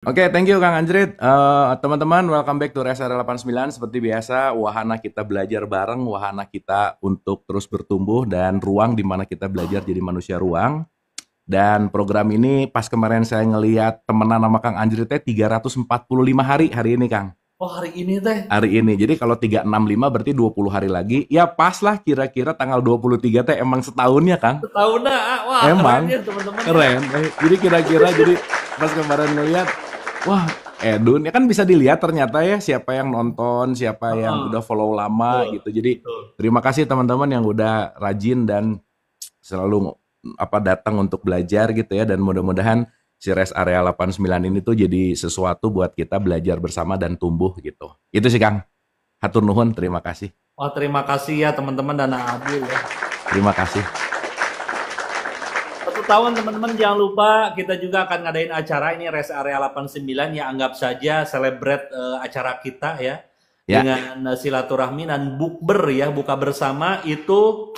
Oke, thank you Kang Anjrit. Teman-teman, welcome back to Res Area 89. Seperti biasa, wahana kita belajar bareng, wahana kita untuk terus bertumbuh, dan ruang di mana kita belajar jadi manusia ruang. Dan program ini pas kemarin saya ngeliat temenan sama Kang Anjrit teh 345 hari ini Kang. Oh, hari ini teh Hari ini. Jadi kalau 365 berarti 20 hari lagi. Ya pas lah kira-kira tanggal 23 teh emang setahunnya Kang. setahun dah. Wah, keren Emang ya teman-teman ya. keren. Jadi kira-kira jadi pas kemarin ngeliat, wah, Edun ya kan bisa dilihat ternyata ya siapa yang nonton, siapa yang Heeh, udah follow lama betul, gitu. Jadi betul. terima kasih teman-teman yang udah rajin dan selalu datang untuk belajar gitu ya, dan mudah-mudahan si Rest Area 89 ini tuh jadi sesuatu buat kita belajar bersama dan tumbuh gitu. Itu sih Kang. Hatur nuhun, terima kasih. Wah, terima kasih ya teman-teman dan Abu ya. Terima kasih. 1 tahun teman-teman, jangan lupa kita juga akan ngadain acara ini Rest Area 89 ya, anggap saja celebrate acara kita ya Ya, dengan silaturahmi dan bukber ya, buka bersama itu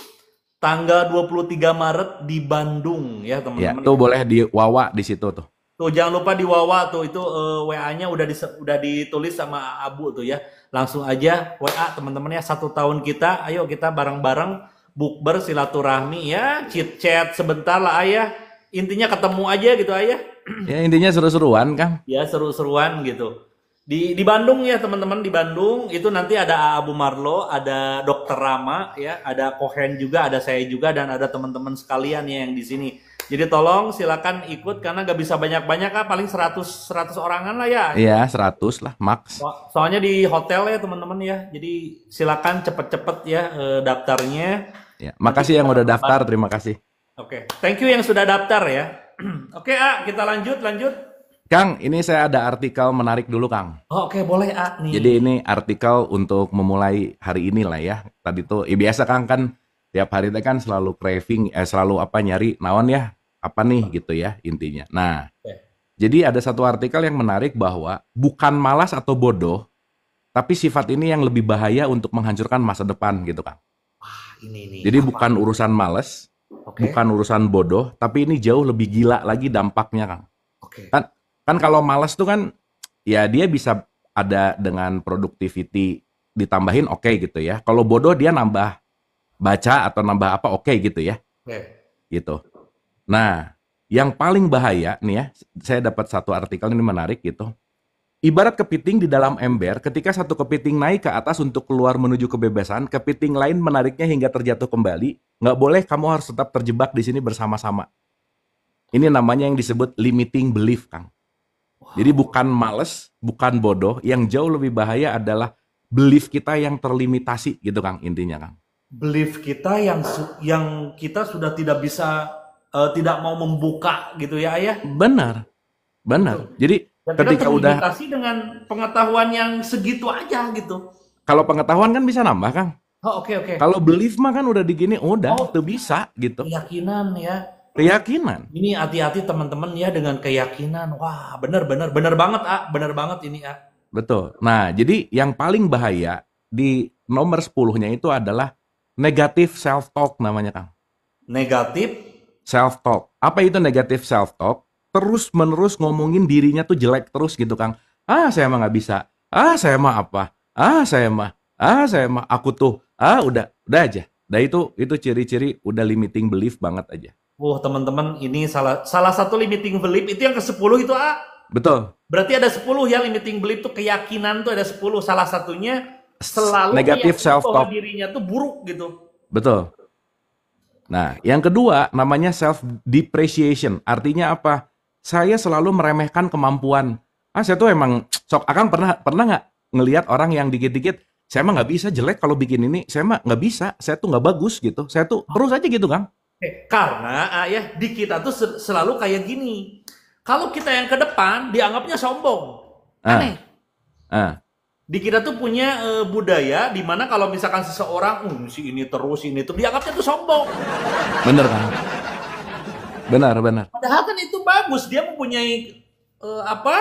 tanggal 23 Maret di Bandung ya ya, teman-teman tuh ya. boleh di wawa di situ tuh. Tuh jangan lupa di Wawa tuh itu WA-nya udah ditulis sama Abu tuh ya. Langsung aja WA teman-teman ya, 1 tahun kita. Ayo kita bareng-bareng bukber silaturahmi ya, chit chat sebentar lah ayah. Intinya ketemu aja gitu ayah. Ya intinya seru-seruan Kang. Ya seru-seruan gitu. Di Bandung ya teman-teman, di Bandung itu nanti ada Abu Marlo, ada Dokter Rama ya, ada Kohen juga, ada saya juga dan ada teman-teman sekalian ya yang di sini. Jadi tolong silakan ikut karena gak bisa banyak-banyak paling 100 orangan lah ya. Iya, 100 lah max. Soalnya di hotel ya teman-teman ya. Jadi silakan cepet-cepet ya daftarnya. Ya, Nanti makasih kita yang udah daftar, bareng-bareng. terima kasih. Oke, thank you yang sudah daftar ya. Oke, kita lanjut. Kang, ini saya ada artikel menarik dulu, Kang. Oh, oke, boleh nih. Jadi ini artikel untuk memulai hari ini lah ya. Tadi tuh, biasa Kang kan tiap hari itu kan selalu craving, selalu nyari naon ya, apa nih gitu ya intinya. Nah, Oke. jadi ada satu artikel yang menarik bahwa bukan malas atau bodoh, tapi sifat ini yang lebih bahaya untuk menghancurkan masa depan gitu, Kang. Ini nih Jadi apa? bukan urusan males, Oke, bukan urusan bodoh, tapi ini jauh lebih gila lagi dampaknya, Kang. oke. Kan kan kalau males tuh kan ya dia bisa ada dengan productivity ditambahin oke gitu ya. Kalau bodoh dia nambah baca atau nambah apa oke gitu ya, Oke. gitu. Nah, yang paling bahaya nih ya, saya dapat satu artikel ini menarik gitu. Ibarat kepiting di dalam ember, ketika satu kepiting naik ke atas untuk keluar menuju kebebasan, kepiting lain menariknya hingga terjatuh kembali. Nggak boleh, kamu harus tetap terjebak di sini bersama-sama. Ini namanya yang disebut limiting belief, Kang. Jadi Wow. bukan males, bukan bodoh, yang jauh lebih bahaya adalah belief kita yang terlimitasi gitu Kang, intinya Kang. Belief kita yang kita sudah tidak bisa tidak mau membuka gitu ya, Ayah. Benar, benar. Betul. Jadi Dan kita ketika udah, terlimitasi dengan pengetahuan yang segitu aja gitu. kalau pengetahuan kan bisa nambah Kang. Oh, oke oke. Kalau belief mah kan udah digini, udah, Oh, tuh bisa gitu. keyakinan ya. Keyakinan, Ini hati-hati teman-teman ya dengan keyakinan. Wah, bener bener bener banget, bener banget ini, betul. Nah, jadi yang paling bahaya di nomor 10-nya itu adalah negative self-talk namanya Kang. Negatif. Self-talk. Apa itu negative self-talk? Terus-menerus ngomongin dirinya tuh jelek terus gitu, Kang. Ah, saya mah nggak bisa. Ah, saya mah apa? Ah, saya mah. Ah, saya mah. Aku tuh. Ah, udah aja. Nah itu ciri-ciri udah limiting belief banget aja. Wah, teman-teman, ini salah salah satu limiting belief itu yang ke-10 itu, Betul. Berarti ada 10 ya, limiting belief tuh keyakinan tuh ada 10. Salah satunya selalu Negative meyakini bahwa self-talk. dirinya tuh buruk gitu. Betul. Nah, yang kedua namanya self depreciation. Artinya apa? Saya selalu meremehkan kemampuan. Ah, saya tuh emang sok Akang pernah nggak ngelihat orang yang dikit-dikit saya mah nggak bisa, jelek kalau bikin ini, saya mah nggak bisa, saya tuh nggak bagus gitu. Saya tuh terus aja gitu, Kang. Karena ya di kita tuh selalu kayak gini. Kalau kita yang ke depan dianggapnya sombong. Ah, Aneh. ah, Di kita tuh punya budaya di mana kalau misalkan seseorang, si ini terus ini tuh dianggapnya tuh sombong. bener Kang. Benar, benar. Padahal kan itu bagus, dia mempunyai apa?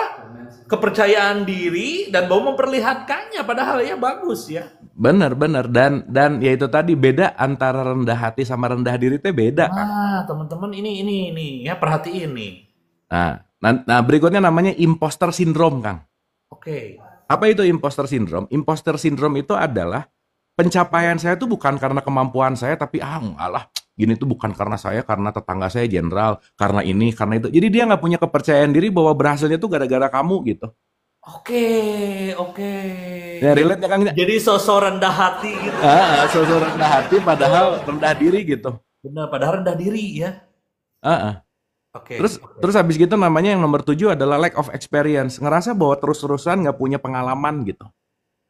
Kepercayaan diri dan mau memperlihatkannya, padahal ya bagus ya. Benar, benar. Dan ya itu tadi beda antara rendah hati sama rendah diri itu beda, Kang. Nah, teman-teman ini ya perhatiin nih. Nah, Nah, berikutnya namanya imposter syndrome, Kang. Oke. Apa itu imposter syndrome? Imposter syndrome itu adalah pencapaian saya tuh bukan karena kemampuan saya, tapi enggak lah, gini tuh bukan karena saya, karena tetangga saya jenderal, karena ini, karena itu. Jadi dia nggak punya kepercayaan diri bahwa berhasilnya tuh gara-gara kamu gitu. Oke, oke. Ya, relate ya, Kang? Jadi sosok rendah hati gitu. Sosok rendah hati padahal rendah diri gitu. Benar, padahal rendah diri ya. Oke. Terus habis gitu namanya yang nomor 7 adalah lack of experience. Ngerasa bahwa terus-terusan nggak punya pengalaman gitu.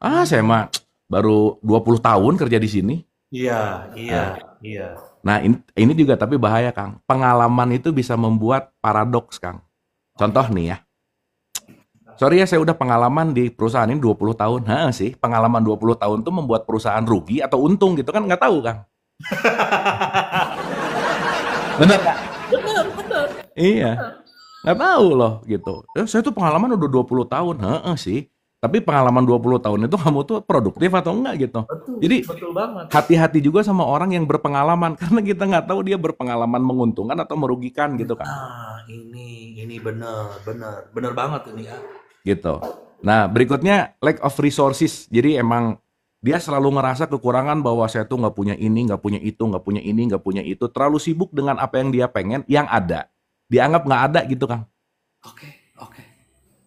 Saya mah baru 20 tahun kerja di sini. Iya. Nah, ini juga tapi bahaya, Kang. Pengalaman itu bisa membuat paradoks, Kang. Contoh nih ya. Sorry ya, saya udah pengalaman di perusahaan ini 20 tahun. Sih, pengalaman 20 tahun tuh membuat perusahaan rugi atau untung gitu kan nggak tahu, Kang. Bener nggak? Benar. Iya. Nggak tahu loh gitu. Saya tuh pengalaman udah 20 tahun. Sih. Tapi pengalaman 20 tahun itu kamu tuh produktif atau enggak gitu. Jadi betul banget. hati-hati juga sama orang yang berpengalaman karena kita nggak tahu dia berpengalaman menguntungkan atau merugikan gitu kan. Ini benar banget ini ya. Gitu. Nah, berikutnya lack of resources. Jadi emang dia selalu ngerasa kekurangan bahwa saya tuh nggak punya ini, nggak punya itu, nggak punya ini, nggak punya itu. Terlalu sibuk dengan apa yang dia pengen, yang ada. Dianggap nggak ada gitu, Kang. Oke.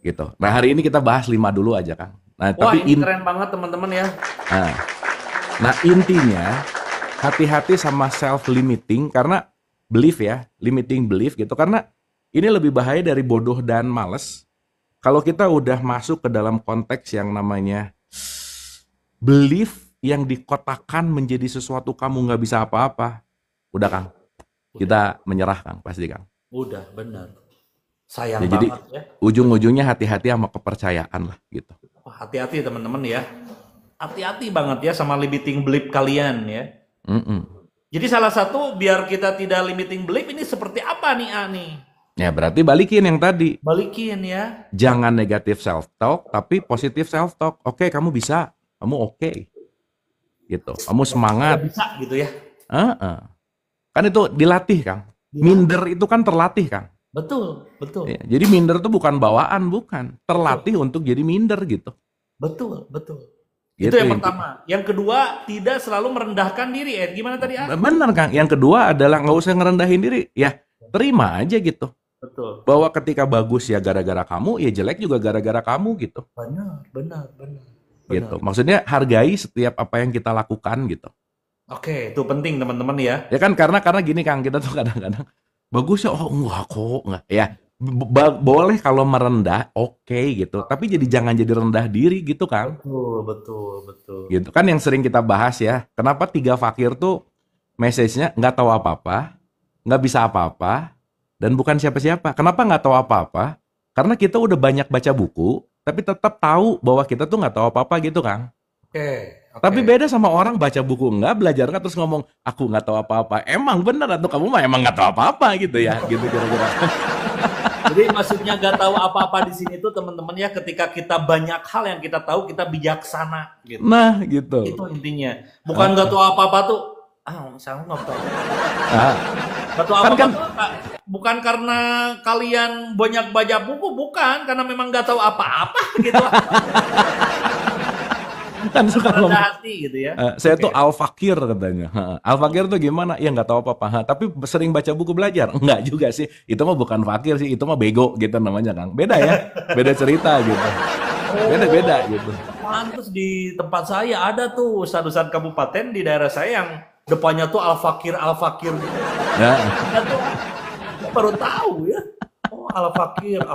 Gitu. Nah, hari ini kita bahas 5 dulu aja, Kang. Nah, Wah, ini keren banget teman-teman ya. Nah, intinya hati-hati sama self-limiting karena belief ya, limiting belief gitu. Karena ini lebih bahaya dari bodoh dan males. Kalau kita udah masuk ke dalam konteks yang namanya belief yang dikotakan menjadi sesuatu kamu nggak bisa apa-apa, udah, Kang. Kita menyerah, Kang, pasti, Kang. Udah, benar. Sayang jadi banget ya. Ujung-ujungnya hati-hati sama kepercayaan lah gitu. Hati-hati teman-teman ya. Hati-hati banget ya sama limiting belief kalian ya. Jadi salah satu biar kita tidak limiting belief ini seperti apa nih nih? Ya berarti balikin yang tadi. Balikin ya. Jangan negatif self-talk tapi positif self-talk. Oke, kamu bisa. Kamu oke. Gitu. Kamu semangat. Bisa gitu ya. Kan itu dilatih, Kang. Minder itu kan terlatih, Kang. Betul. Ya, jadi minder itu bukan bawaan, bukan. Terlatih untuk jadi minder gitu. Betul. Gitu, itu yang pertama. Yang kedua, tidak selalu merendahkan diri. Gimana tadi? Benar, Kang. Yang kedua adalah nggak usah ngerendahin diri. Ya, terima aja gitu. Betul. Bahwa ketika bagus ya gara-gara kamu, ya jelek juga gara-gara kamu gitu. Benar. Gitu. Maksudnya hargai setiap apa yang kita lakukan gitu. Oke, itu penting teman-teman ya. Ya kan karena gini, Kang, kita tuh kadang-kadang bagus ya, enggak kok, enggak. Ya, boleh kalau merendah, oke gitu. Tapi jangan jadi rendah diri gitu, Kang. Betul. Gitu kan yang sering kita bahas ya. Kenapa 3 fakir tuh message-nya nggak tahu apa-apa, nggak bisa apa-apa, dan bukan siapa-siapa. Kenapa nggak tahu apa-apa? Karena kita udah banyak baca buku, tapi tetap tahu bahwa kita tuh nggak tahu apa-apa gitu, Kang. Oke. Tapi beda sama orang baca buku enggak, belajar enggak, terus ngomong, aku nggak tahu apa-apa. Emang bener atau kamu mah emang nggak tahu apa-apa gitu ya, gitu kira-kira. Jadi maksudnya nggak tahu apa-apa di sini tuh teman-teman ya, ketika kita banyak hal yang kita tahu, kita bijaksana gitu. Nah, gitu. Itu intinya. Bukan nggak tahu apa-apa tuh, saya nggak tahu. Nggak tahu apa-apa tuh, bukan karena kalian banyak baca buku, bukan, karena memang nggak tahu apa-apa gitu. Kan suka ngomong hati gitu ya. Saya tuh al-fakir katanya. Al-fakir tuh gimana? Ya nggak tahu apa-apa. Tapi sering baca buku belajar? Enggak juga sih. Itu mah bukan fakir sih. Itu mah bego gitu namanya, Kang. Beda ya. Beda cerita gitu. Beda gitu. Pantes di tempat saya ada tuh ustadz kabupaten di daerah saya yang depannya tuh al-fakir gitu. Nah. Saya baru tahu ya. Oh, al-fakir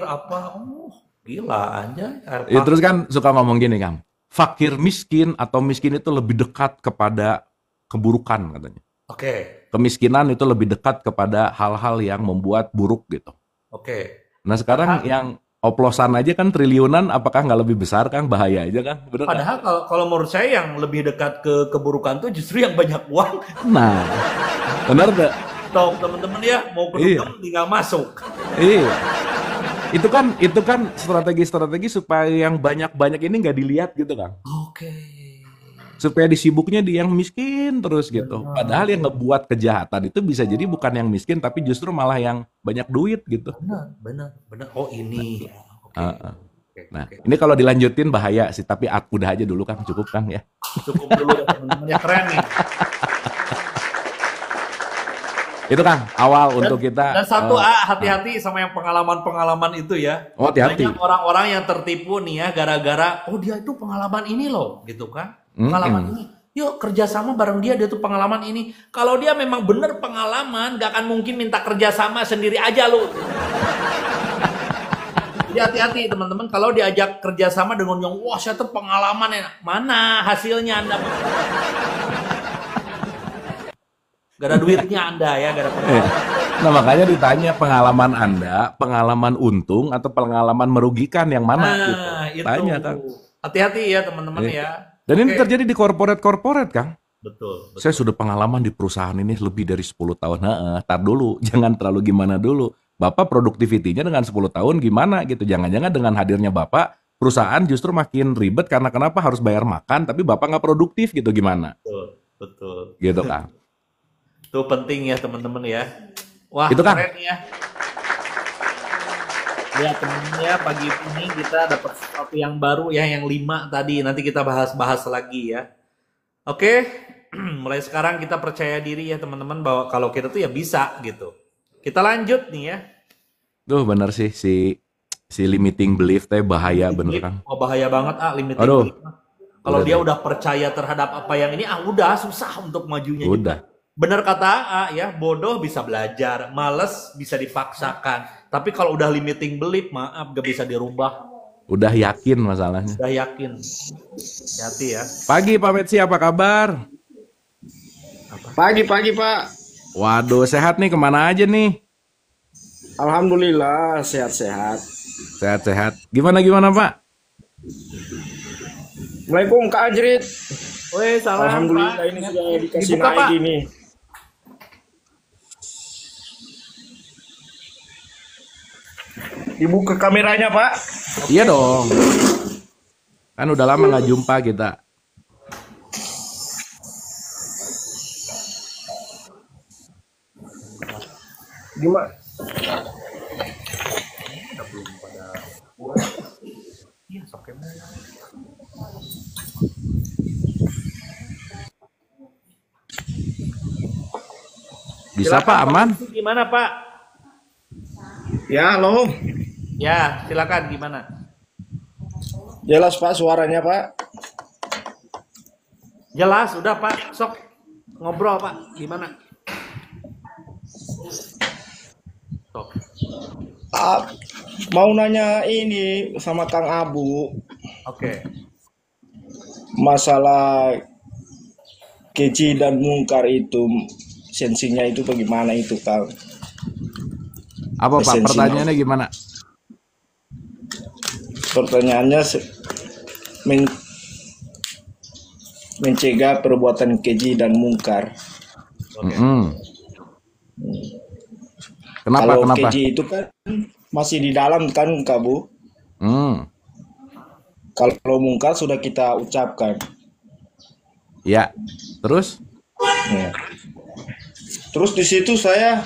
apa? Oh, gila aja. Ya, terus kan suka ngomong gini, Kang. Fakir miskin atau miskin itu lebih dekat kepada keburukan katanya. Oke. Kemiskinan itu lebih dekat kepada hal-hal yang membuat buruk gitu. Oke. Nah sekarang yang oplosan aja kan triliunan, apakah nggak lebih besar, Kang? Bahaya aja, Kang. Bener, padahal kalau menurut saya yang lebih dekat ke keburukan tuh justru yang banyak uang. Nah, benar nggak? Tahu teman-teman ya, mau ke dugem tinggal masuk. Iya. Itu kan strategi supaya yang banyak-banyak ini nggak dilihat gitu, Kang. Oke. supaya disibuknya di yang miskin terus gitu. Padahal yang Benar, ngebuat kejahatan itu bisa jadi bukan yang miskin tapi justru malah yang banyak duit gitu. benar, benar, benar. Oh ini, ya. Oke, Heeh. oke, Nah, oke. ini kalau dilanjutin bahaya sih, tapi udah aja dulu Kang, cukup Kang ya. Cukup dulu ya teman-teman ya, keren nih. Itu Kang, awal Dan untuk kita. dan satu Nah, hati-hati sama yang pengalaman-pengalaman itu ya. oh Banyak hati-hati. orang-orang yang tertipu nih ya gara-gara oh dia itu pengalaman ini loh gitu kan. Pengalaman Mm-mm. ini. Yuk kerjasama bareng dia tuh pengalaman ini. Kalau dia memang bener pengalaman, gak akan mungkin minta kerjasama sendiri aja lo. Jadi hati-hati teman-teman kalau diajak kerjasama dengan yang wah saya tuh pengalaman ya. Mana hasilnya Anda? Gak ada duitnya Anda ya, gak ada Eh, pengalaman. Nah makanya ditanya pengalaman Anda, pengalaman untung atau pengalaman merugikan yang mana gitu. Nah, itu. Tanya Kang. Hati-hati ya teman-teman Eh, ya. Dan ini Oke. terjadi di korporat-korporat Kang. Betul, Saya betul. sudah pengalaman di perusahaan ini lebih dari 10 tahun. Heeh, tar dulu, jangan terlalu gimana dulu. Bapak produktivitinya dengan 10 tahun gimana gitu. Jangan-jangan dengan hadirnya Bapak, perusahaan justru makin ribet karena kenapa harus bayar makan, tapi Bapak nggak produktif gitu gimana. Betul, betul. Gitu Kang. Itu penting ya teman-teman ya. Wah, Itu Kang. keren ya. Ya teman-teman ya, pagi ini kita dapat sesuatu yang baru ya, yang 5 tadi. Nanti kita bahas-bahas lagi ya. Oke, mulai sekarang kita percaya diri ya teman-teman bahwa kalau kita tuh ya bisa gitu. Kita lanjut nih ya. Tuh bener sih si limiting belief teh bahaya bener Kang. Oh bahaya banget limiting Aduh, belief. Kalau udah dia deh. udah percaya terhadap apa yang ini, udah susah untuk majunya juga. Udah. Bener kata ya, bodoh bisa belajar, males bisa dipaksakan. Tapi kalau udah limiting belief, maaf gak bisa dirubah. Udah yakin masalahnya. Udah yakin. Hati ya. Pagi Pak Metsi, apa kabar? Pagi-pagi Pak. Waduh, sehat nih, kemana aja nih? Alhamdulillah sehat-sehat. Sehat-sehat. Gimana Pak? Assalamualaikum Kak Ajrit. Woi, salam Alhamdulillah Pak. ini sudah dikasih Dibuka, naik Pak. ini. Dibuka kameranya Pak. Iya dong. Kan udah lama nggak jumpa kita. Gimana? Iya, sok emang. Bisa Silakan, Pak, aman? Gimana Pak? Ya, halo. Ya, silakan gimana? Jelas Pak suaranya Pak. Jelas, udah Pak. Sok ngobrol Pak. Gimana? Sok. Ah, mau nanya ini sama Kang Abu Oke. masalah keji dan mungkar itu sensinya itu bagaimana itu Kang? Apa Pak? Esensinya. Pertanyaannya gimana? Pertanyaannya mencegah perbuatan keji dan mungkar. Oke. Mm-mm. Kenapa? Kalau Kenapa? keji itu kan masih di dalam kan Kabu. Hmm. Kalau mungkar sudah kita ucapkan. Ya. Terus? Ya. Terus di situ saya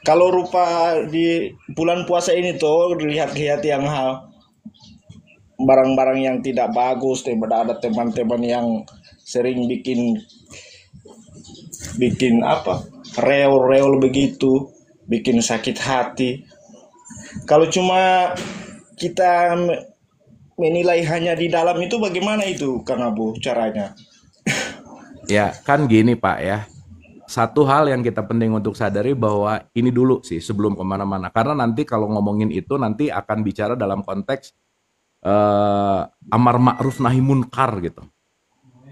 kalau rupa di bulan puasa ini tuh dilihat-lihat yang hal barang-barang yang tidak bagus, ada teman-teman yang sering bikin apa reol-reol begitu, bikin sakit hati. Kalau cuma kita menilai hanya di dalam itu bagaimana itu Kang Abu caranya? Ya, kan gini Pak ya. Satu hal yang kita penting untuk sadari bahwa ini dulu sih sebelum kemana-mana. Karena nanti kalau ngomongin itu nanti akan bicara dalam konteks amar ma'ruf nahi munkar gitu.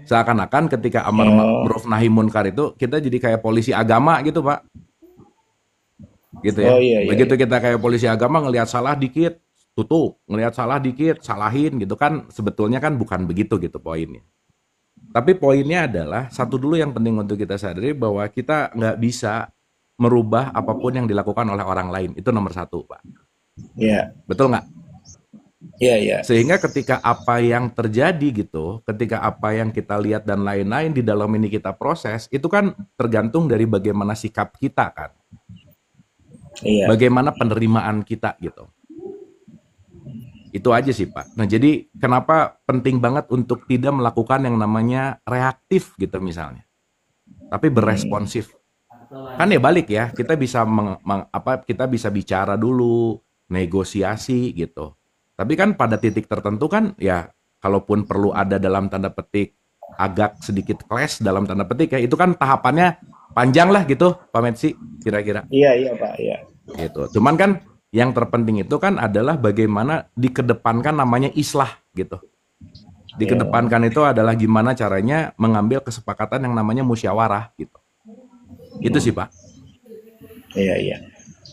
Seakan-akan ketika amar ma'ruf nahi munkar itu kita jadi kayak polisi agama gitu Pak. Gitu ya. Oh, iya, Begitu kita kayak polisi agama ngelihat salah dikit, tutup. Ngelihat salah dikit, salahin gitu kan. Sebetulnya kan bukan begitu gitu poinnya. Tapi poinnya adalah satu dulu yang penting untuk kita sadari bahwa kita nggak bisa merubah apapun yang dilakukan oleh orang lain. Itu nomor satu, Pak. Ya, Betul nggak? Iya, iya. Sehingga ketika apa yang terjadi gitu, ketika apa yang kita lihat dan lain-lain di dalam ini kita proses, itu kan tergantung dari bagaimana sikap kita kan. Iya. Bagaimana penerimaan kita gitu. Itu aja sih Pak. Nah jadi kenapa penting banget untuk tidak melakukan yang namanya reaktif gitu misalnya. Tapi beresponsif. Kan ya balik ya, kita bisa kita bisa bicara dulu, negosiasi gitu. Tapi kan pada titik tertentu kan ya kalaupun perlu ada dalam tanda petik agak sedikit clash dalam tanda petik ya, itu kan tahapannya panjang lah gitu Pak Metsi kira-kira. Iya, iya, Pak. Iya. Gitu. Cuman kan yang terpenting itu kan adalah bagaimana dikedepankan namanya islah gitu. Dikedepankan itu adalah gimana caranya mengambil kesepakatan yang namanya musyawarah gitu. Itu sih Pak. Iya, iya.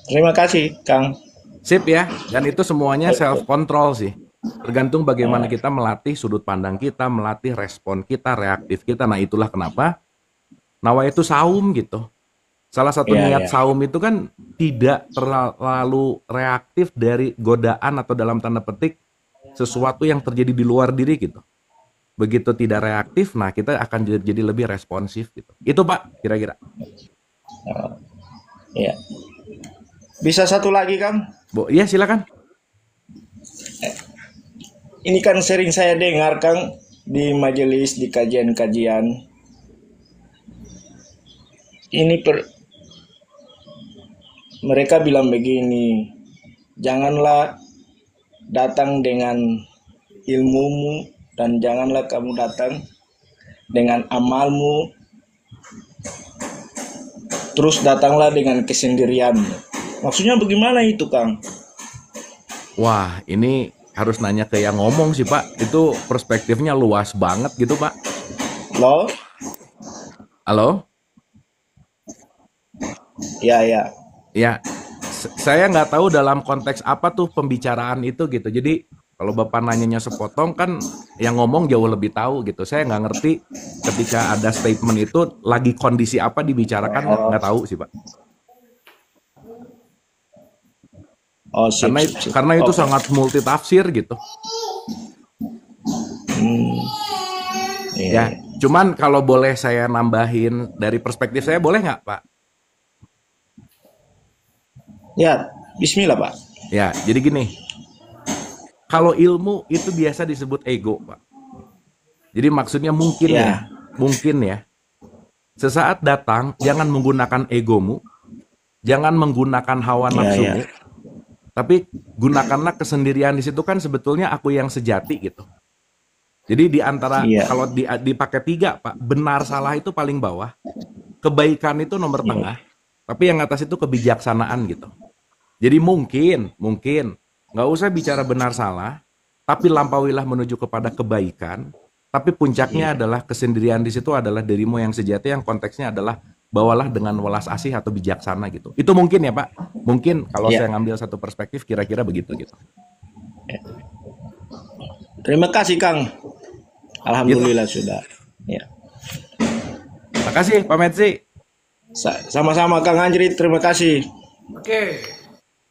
Terima kasih, Kang. Sip ya. Dan itu semuanya self control sih. Tergantung bagaimana kita melatih sudut pandang kita, melatih respon kita, reaktif kita. Nah itulah kenapa Nawa itu saum gitu. Salah satu Iya, niat iya. saum itu kan tidak terlalu reaktif dari godaan atau dalam tanda petik sesuatu yang terjadi di luar diri gitu. Begitu tidak reaktif, nah kita akan jadi lebih responsif gitu. Itu Pak, kira-kira. Iya. Bisa satu lagi, Kang? Iya silakan. Ini kan sering saya dengar, Kang, di majelis, di kajian-kajian. Mereka bilang begini, janganlah datang dengan ilmumu dan janganlah kamu datang dengan amalmu, terus datanglah dengan kesendirianmu. Maksudnya bagaimana itu, Kang? Wah, ini harus nanya ke yang ngomong sih Pak. Itu perspektifnya luas banget gitu Pak. Loh? Halo? Ya, ya. Ya, saya nggak tahu dalam konteks apa tuh pembicaraan itu gitu. Jadi kalau Bapak nanyanya sepotong kan yang ngomong jauh lebih tahu gitu. Saya nggak ngerti ketika ada statement itu lagi kondisi apa dibicarakan nggak tahu sih Pak. Oh, sip, Karena sip, sip. karena itu Oke. sangat multitafsir gitu. Iya, Ya, iya. cuman kalau boleh saya nambahin dari perspektif saya boleh nggak Pak? Ya, bismillah, Pak. Ya, jadi gini. Kalau ilmu itu biasa disebut ego, Pak. Jadi maksudnya mungkin Ya. ya, mungkin ya. Sesaat datang, jangan menggunakan egomu, jangan menggunakan hawa Ya, nafsumu, ya. tapi gunakanlah kesendirian di situ kan sebetulnya aku yang sejati gitu. Jadi di antara Iya. kalau dipakai 3, Pak, benar salah itu paling bawah, kebaikan itu nomor tengah, tapi yang atas itu kebijaksanaan gitu. Jadi mungkin nggak usah bicara benar salah, tapi lampauilah menuju kepada kebaikan. Tapi puncaknya adalah kesendirian di situ adalah dirimu yang sejati, yang konteksnya adalah bawalah dengan welas asih atau bijaksana gitu. Itu mungkin ya Pak. Mungkin kalau Iya. saya ngambil satu perspektif kira-kira begitu gitu. Terima kasih, Kang. Alhamdulillah sudah. Ya. Makasih Pak Metsi. Sama-sama, Kang Anjrit. Terima kasih. Oke.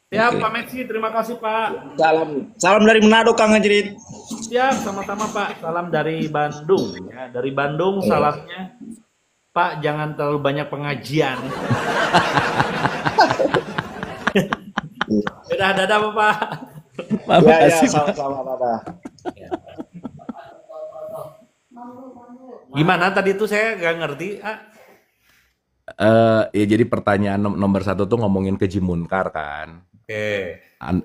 Siap Pak Metsi, terima kasih Pak. Salam dari Manado, Kang Anjrit. Siap, sama-sama Pak. Salam dari Bandung ya. Dari Bandung salamnya. Pak, jangan terlalu banyak pengajian. Dadah Pak. Ya, ya, sama-sama, Pak. Gimana tadi itu saya nggak ngerti. Ya jadi pertanyaan nomor 1 tuh ngomongin keji munkar kan. Oke.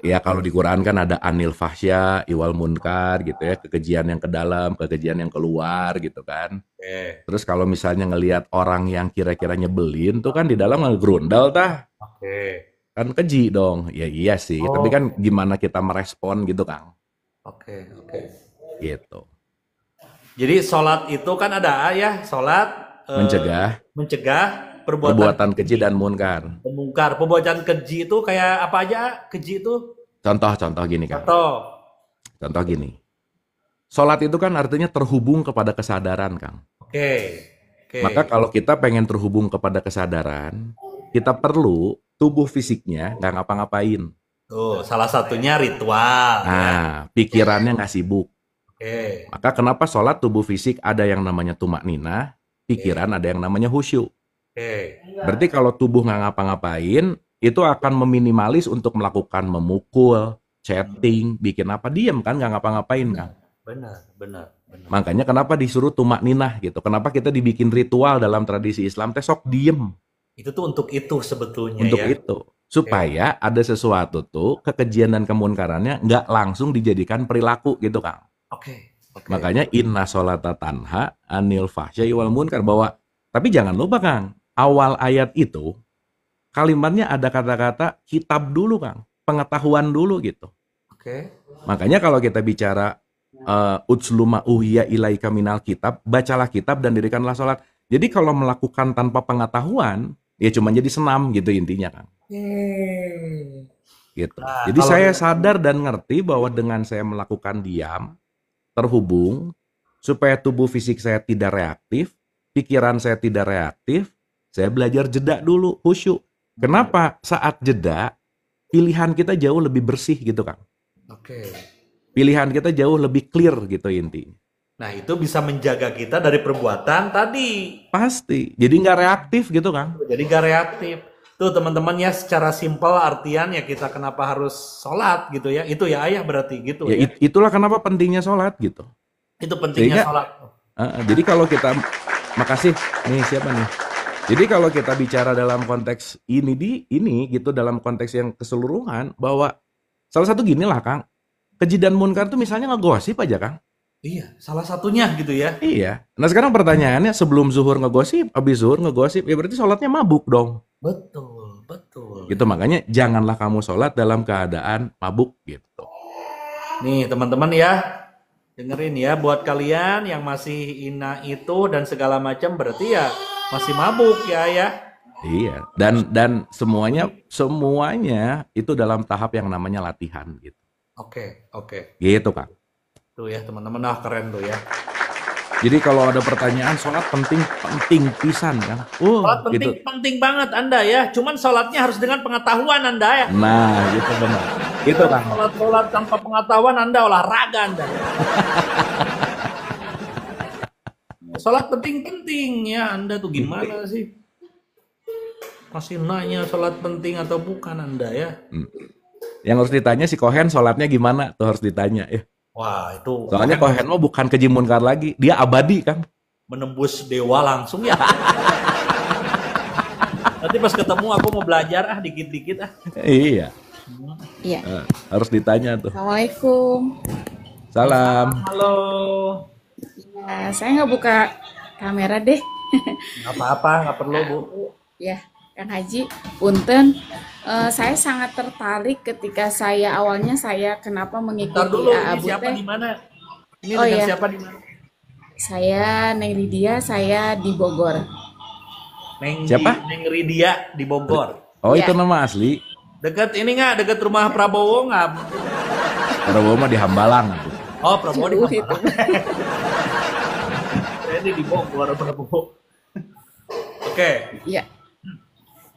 Ya kalau di Quran kan ada anil fahsya, iwal munkar gitu ya, kekejian yang ke dalam, kekejian yang keluar gitu kan. Oke. Terus kalau misalnya ngelihat orang yang kira-kira nyebelin tuh kan di dalam ngegrundal tah, Oke. kan keji dong. Ya iya sih, tapi kan gimana kita merespon gitu Kang. Oke. Gitu. Jadi sholat itu kan ada ya, sholat mencegah perbuatan keji dan munkar. mungkar. Perbuatan keji itu kayak apa aja? Keji itu Contoh gini Kang. Contoh gini. Sholat itu kan artinya terhubung kepada kesadaran Kang. Oke. Maka kalau kita pengen terhubung kepada kesadaran, kita perlu tubuh fisiknya nggak ngapa-ngapain. Tuh, salah satunya ritual. Nah, pikirannya nggak sibuk. Oke. Maka kenapa sholat tubuh fisik ada yang namanya tumak nina, pikiran ada yang namanya khusyuk. Oke. Berarti kalau tubuh nggak ngapa-ngapain, itu akan meminimalis untuk melakukan memukul, chatting, bikin apa, diem kan, nggak ngapa-ngapain kan. Benar. Makanya kenapa disuruh tumak ninah gitu. Kenapa kita dibikin ritual dalam tradisi Islam, sok diem. Itu tuh untuk itu sebetulnya Untuk ya. itu. Supaya ada sesuatu tuh, kekejian dan kemunkarannya nggak langsung dijadikan perilaku gitu Kang. Oke. Makanya inna sholata tanha anil fahsyai wal munkar, bahwa tapi jangan lupa Kang, awal ayat itu kalimatnya ada kata-kata kitab dulu Kang, pengetahuan dulu gitu. Oke. Makanya kalau kita bicara utsluma uhiya ilaika minal kitab, bacalah kitab dan dirikanlah sholat. Jadi kalau melakukan tanpa pengetahuan, ya cuma jadi senam gitu intinya Kang. Gitu. Nah, Jadi kalau saya sadar dan ngerti bahwa dengan saya melakukan diam, terhubung, supaya tubuh fisik saya tidak reaktif, pikiran saya tidak reaktif, saya belajar jeda dulu, khusyuk. Kenapa? Saat jeda, pilihan kita jauh lebih bersih gitu Kang. Oke. Pilihan kita jauh lebih clear gitu intinya. Nah, itu bisa menjaga kita dari perbuatan tadi. Pasti. Jadi nggak reaktif gitu Kang. Jadi gak reaktif. Tuh teman-teman ya, secara simpel artian ya kita kenapa harus sholat gitu ya. Itu ya ayah berarti gitu Ya, ya. itulah kenapa pentingnya sholat gitu. Itu pentingnya Sehingga- sholat. Jadi kalau kita, makasih nih siapa nih? Jadi kalau kita bicara dalam konteks ini gitu, dalam konteks yang keseluruhan, bahwa salah satu gini lah Kang, keji dan munkar tuh misalnya ngegosip aja Kang. Iya, salah satunya gitu ya. Iya. Nah sekarang pertanyaannya, sebelum zuhur ngegosip, habis zuhur ngegosip, ya berarti sholatnya mabuk dong. Betul. Gitu, makanya janganlah kamu sholat dalam keadaan mabuk gitu. Nih teman-teman ya, dengerin ya, buat kalian yang masih ina itu dan segala macam berarti ya masih mabuk ya. Iya. Dan semuanya itu dalam tahap yang namanya latihan gitu. Oke. Gitu Kang. Tuh ya teman-teman, keren tuh ya. Jadi kalau ada pertanyaan, sholat penting pisan kan. Sholat Gitu. penting banget Anda ya. Cuman sholatnya harus dengan pengetahuan Anda ya. Nah, gitu benar. Gitu Kang. Sholat tanpa pengetahuan Anda olahraga Anda. Sholat penting ya, Anda tuh gimana sih? Masih nanya sholat penting atau bukan Anda ya? Yang harus ditanya si Kohen sholatnya gimana tuh harus ditanya ya. Wah itu Soalnya Kohen mah bukan keji munkar lagi, dia abadi Kang. menembus dewa langsung ya. Nanti pas ketemu aku mau belajar dikit-dikit Iya. Iya. Harus ditanya tuh. Assalamualaikum. Salam. Halo. Ya, saya nggak buka kamera deh. Nggak apa-apa, nggak perlu Bu. Ya, Kang Haji, punten. Saya sangat tertarik ketika awalnya saya kenapa Ntar mengikuti dulu, AA ini siapa Teh. di mana? Ini Oh, dengan iya. siapa di mana? Saya Neng Lydia, saya di Bogor. Siapa? Neng Ridia di Bogor. Oh, Iya. itu nama asli. Dekat ini nggak? Dekat rumah Prabowo nggak? Prabowo mah di Hambalang. Oh, Prabowo di Itu. Hambalang. Ini di Bogor Prabowo. Oke. Ya.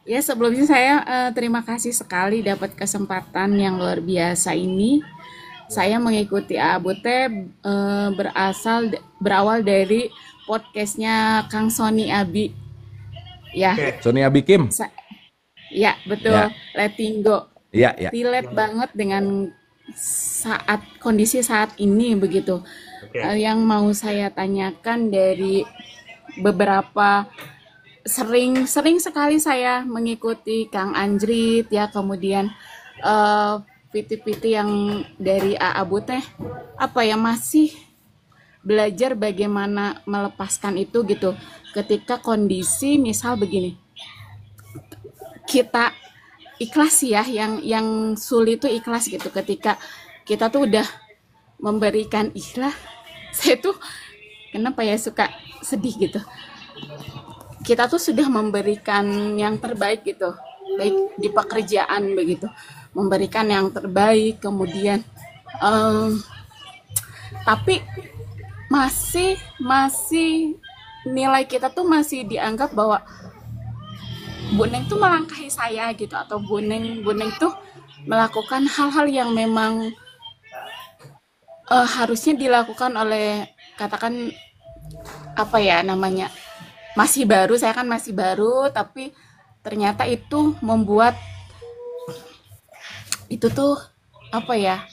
Ya, sebelumnya saya terima kasih sekali dapat kesempatan yang luar biasa ini. Saya mengikuti Abu Teh berawal dari podcastnya Kang Sony Abi. Ya, Oke. Sonia Bikim. ya betul. Ya. Letting go. Iya, iya. Relate banget dengan kondisi saat ini begitu. Oke. Yang mau saya tanyakan dari beberapa sering sekali saya mengikuti Kang Anjrit ya, kemudian PT-PT yang dari Abu Teh apa ya, masih belajar bagaimana melepaskan itu gitu ketika kondisi misal begini, kita ikhlas ya, yang sulit itu ikhlas gitu, ketika kita tuh udah memberikan ikhlas. Saya tuh kenapa ya suka sedih gitu, kita tuh sudah memberikan yang terbaik gitu, baik di pekerjaan begitu, memberikan yang terbaik, kemudian tapi masih nilai kita tuh masih dianggap bahwa Bu Neng tuh melangkahi saya gitu, atau Bu Neng tuh melakukan hal-hal yang memang harusnya dilakukan oleh, katakan apa ya namanya, masih baru, saya kan masih baru, tapi ternyata itu membuat itu tuh apa ya,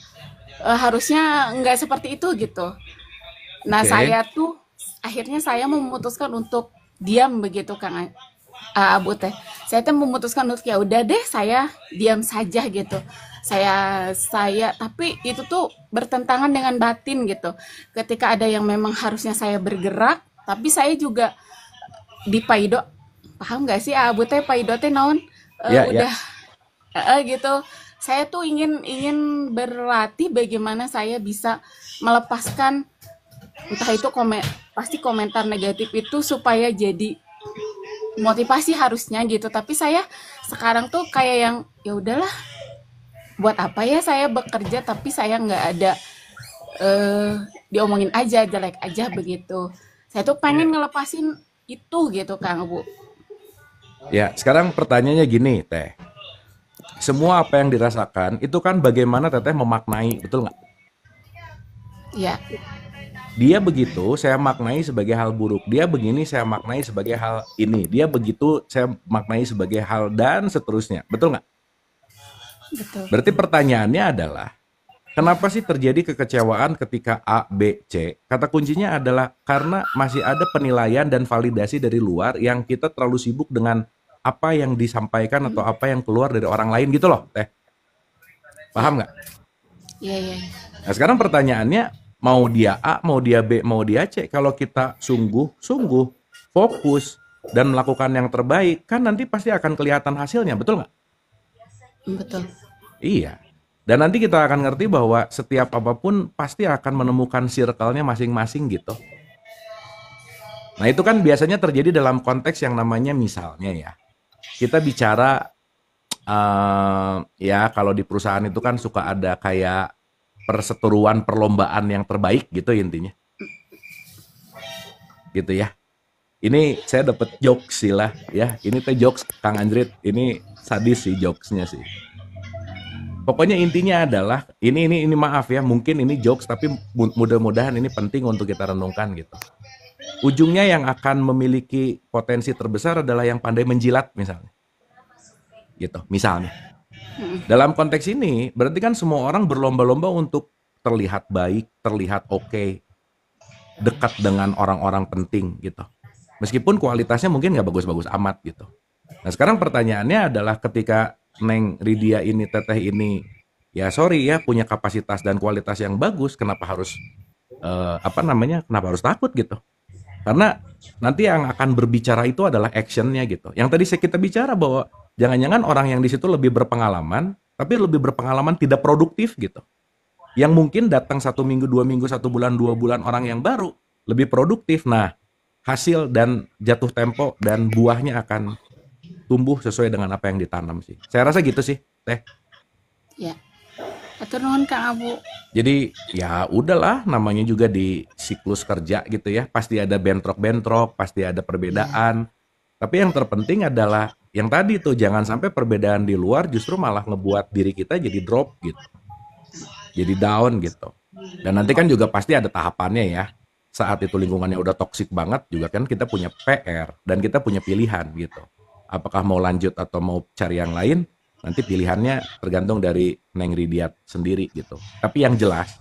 harusnya nggak seperti itu gitu. Nah, Oke. saya tuh akhirnya saya memutuskan untuk diam begitu Kang Abu teh. Saya tuh memutuskan untuk ya udah deh saya diam saja gitu. Saya tapi itu tuh bertentangan dengan batin gitu. Ketika ada yang memang harusnya saya bergerak, tapi saya juga di paido, paham nggak sih Abu teh paido teh naon. Ya, ya. Udah gitu. Saya tuh ingin ingin berlatih bagaimana saya bisa melepaskan entah itu pasti komentar negatif itu supaya jadi motivasi harusnya gitu. Tapi saya sekarang tuh kayak yang ya udahlah, buat apa ya saya bekerja tapi saya nggak ada eh diomongin aja jelek aja begitu. Saya tuh Iya. pengen ngelepasin itu gitu Kang Bu. Ya, sekarang pertanyaannya gini, Teh. Semua apa yang dirasakan itu kan bagaimana Teteh memaknai, betul nggak? Ya, Dia begitu, saya maknai sebagai hal buruk. Dia begini, saya maknai sebagai hal ini. Dia begitu, saya maknai sebagai hal dan seterusnya. Betul nggak? betul. Berarti pertanyaannya adalah, kenapa sih terjadi kekecewaan ketika A, B, C? Kata kuncinya adalah karena masih ada penilaian dan validasi dari luar yang kita terlalu sibuk dengan apa yang disampaikan atau apa yang keluar dari orang lain gitu loh, Teh. Ya, Paham nggak? ya, ya. Nah, sekarang pertanyaannya, mau dia A, mau dia B, mau dia C, kalau kita sungguh-sungguh fokus dan melakukan yang terbaik, kan nanti pasti akan kelihatan hasilnya, betul nggak? Betul. Iya. Dan nanti kita akan ngerti bahwa setiap apapun pasti akan menemukan circle-nya masing-masing gitu. Nah, itu kan biasanya terjadi dalam konteks yang namanya misalnya ya. Kita bicara ya kalau di perusahaan itu kan suka ada kayak perseteruan perlombaan yang terbaik gitu intinya. Gitu ya. Ini saya dapat jokes sih lah ya. Ini teh jokes Kang Andrit. Ini sadis sih jokesnya sih. Pokoknya intinya adalah ini maaf ya, mungkin ini jokes tapi mudah-mudahan ini penting untuk kita renungkan gitu. Ujungnya yang akan memiliki potensi terbesar adalah yang pandai menjilat misalnya. Gitu, misalnya. Dalam konteks ini berarti kan semua orang berlomba-lomba untuk terlihat baik, terlihat oke, dekat dengan orang-orang penting gitu. Meskipun kualitasnya mungkin nggak bagus-bagus amat gitu. Nah sekarang pertanyaannya adalah ketika Neng Ridia ini, Teteh ini, ya sorry ya punya kapasitas dan kualitas yang bagus, kenapa harus kenapa harus takut gitu? Karena nanti yang akan berbicara itu adalah actionnya gitu. Yang tadi kita bicara bahwa jangan-jangan orang yang di situ lebih berpengalaman, tapi lebih berpengalaman tidak produktif gitu. Yang mungkin datang 1 minggu, 2 minggu, 1 bulan, 2 bulan orang yang baru lebih produktif. Nah, hasil dan jatuh tempo dan buahnya akan tumbuh sesuai dengan apa yang ditanam sih. Saya rasa gitu sih, Teh. Ya. Atur nuhun Kang Abu. Jadi ya udahlah, namanya juga di siklus kerja gitu ya. Pasti ada bentrok-bentrok, pasti ada perbedaan. Tapi yang terpenting adalah yang tadi tuh jangan sampai perbedaan di luar justru malah ngebuat diri kita jadi drop gitu. Jadi down gitu. Dan nanti kan juga pasti ada tahapannya ya. Saat itu lingkungannya udah toksik banget juga kan kita punya PR dan kita punya pilihan gitu. Apakah mau lanjut atau mau cari yang lain? Nanti pilihannya tergantung dari Neng Ridiat sendiri gitu. Tapi yang jelas,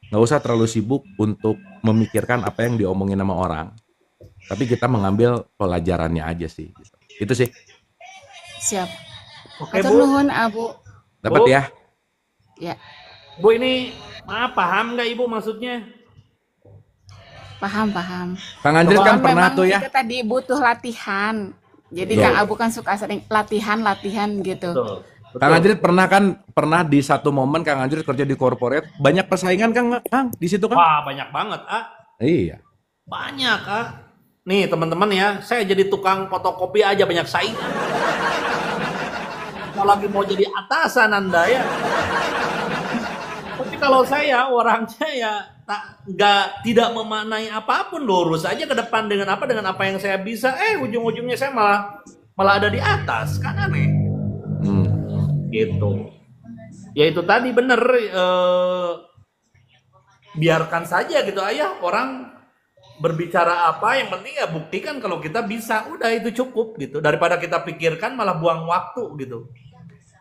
nggak usah terlalu sibuk untuk memikirkan apa yang diomongin sama orang. Tapi kita mengambil pelajarannya aja sih. Gitu. Itu sih. Siap. Oke Atur Bu, nuhun Abu. Dapat Bu, ya? Ya, Bu ini maaf paham nggak Ibu maksudnya? paham. Kang Anjrit Coba kan Cuman pernah memang tuh ya. itu tadi butuh latihan. Jadi Loh, Kang Abu kan suka sering latihan gitu. Betul. Kang Betul. Anjrit pernah di satu momen Kang Anjrit kerja di corporate, banyak persaingan Kang di situ Kang? Wah, banyak banget, Iya. Banyak, Nih, teman-teman ya, saya jadi tukang fotokopi aja banyak saingan. Apalagi mau jadi atasan Anda ya. Tapi kalau saya orangnya ya tidak memaknai apapun, lurus aja ke depan dengan apa yang saya bisa. Ujung-ujungnya saya malah ada di atas, kan aneh. Hmm. Gitu. Ya itu tadi bener, biarkan saja gitu ayah orang berbicara apa, yang penting ya buktikan kalau kita bisa, udah itu cukup gitu, daripada kita pikirkan malah buang waktu gitu.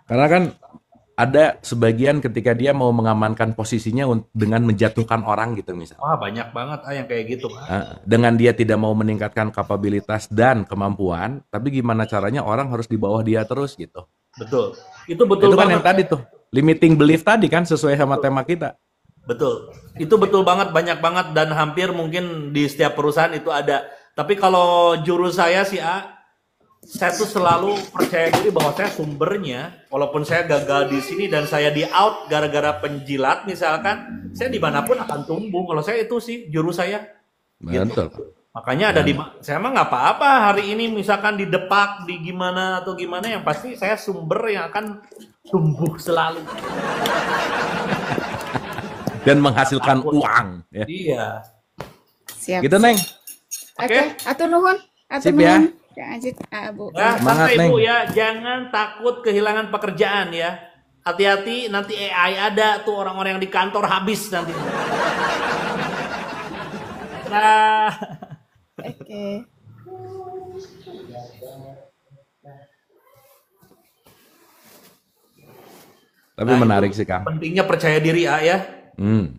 Karena kan ada sebagian ketika dia mau mengamankan posisinya dengan menjatuhkan orang gitu misal. Wah banyak banget yang kayak gitu. Dengan dia tidak mau meningkatkan kapabilitas dan kemampuan, tapi gimana caranya orang harus di bawah dia terus gitu. Betul, itu betul Itu kan banget. yang tadi tuh, limiting belief tadi kan sesuai sama tema kita. Betul, itu betul banget, banyak banget, dan hampir mungkin di setiap perusahaan itu ada. Tapi kalau jurus saya sih saya tuh selalu percaya diri bahwa saya sumbernya, walaupun saya gagal di sini dan saya di out gara-gara penjilat misalkan, saya dimanapun akan tumbuh. Kalau saya itu sih jurus saya. Betul. Makanya ada di saya mah nggak apa-apa hari ini misalkan didepak di gimana atau gimana, yang pasti saya sumber yang akan tumbuh selalu. Dan menghasilkan uang. Ya. Iya. Siap. Gitu Neng. Oke. Atur nuhun. Atur Sip ya. nuhun. Kang Anjrit, Bu. Ya, Semangat, santai Bu Neng. ya, jangan takut kehilangan pekerjaan ya. Hati-hati nanti AI ada tuh, orang-orang yang di kantor habis nanti. Nah, Oke. Tapi menarik sih Kang. pentingnya percaya diri ya. Hmm.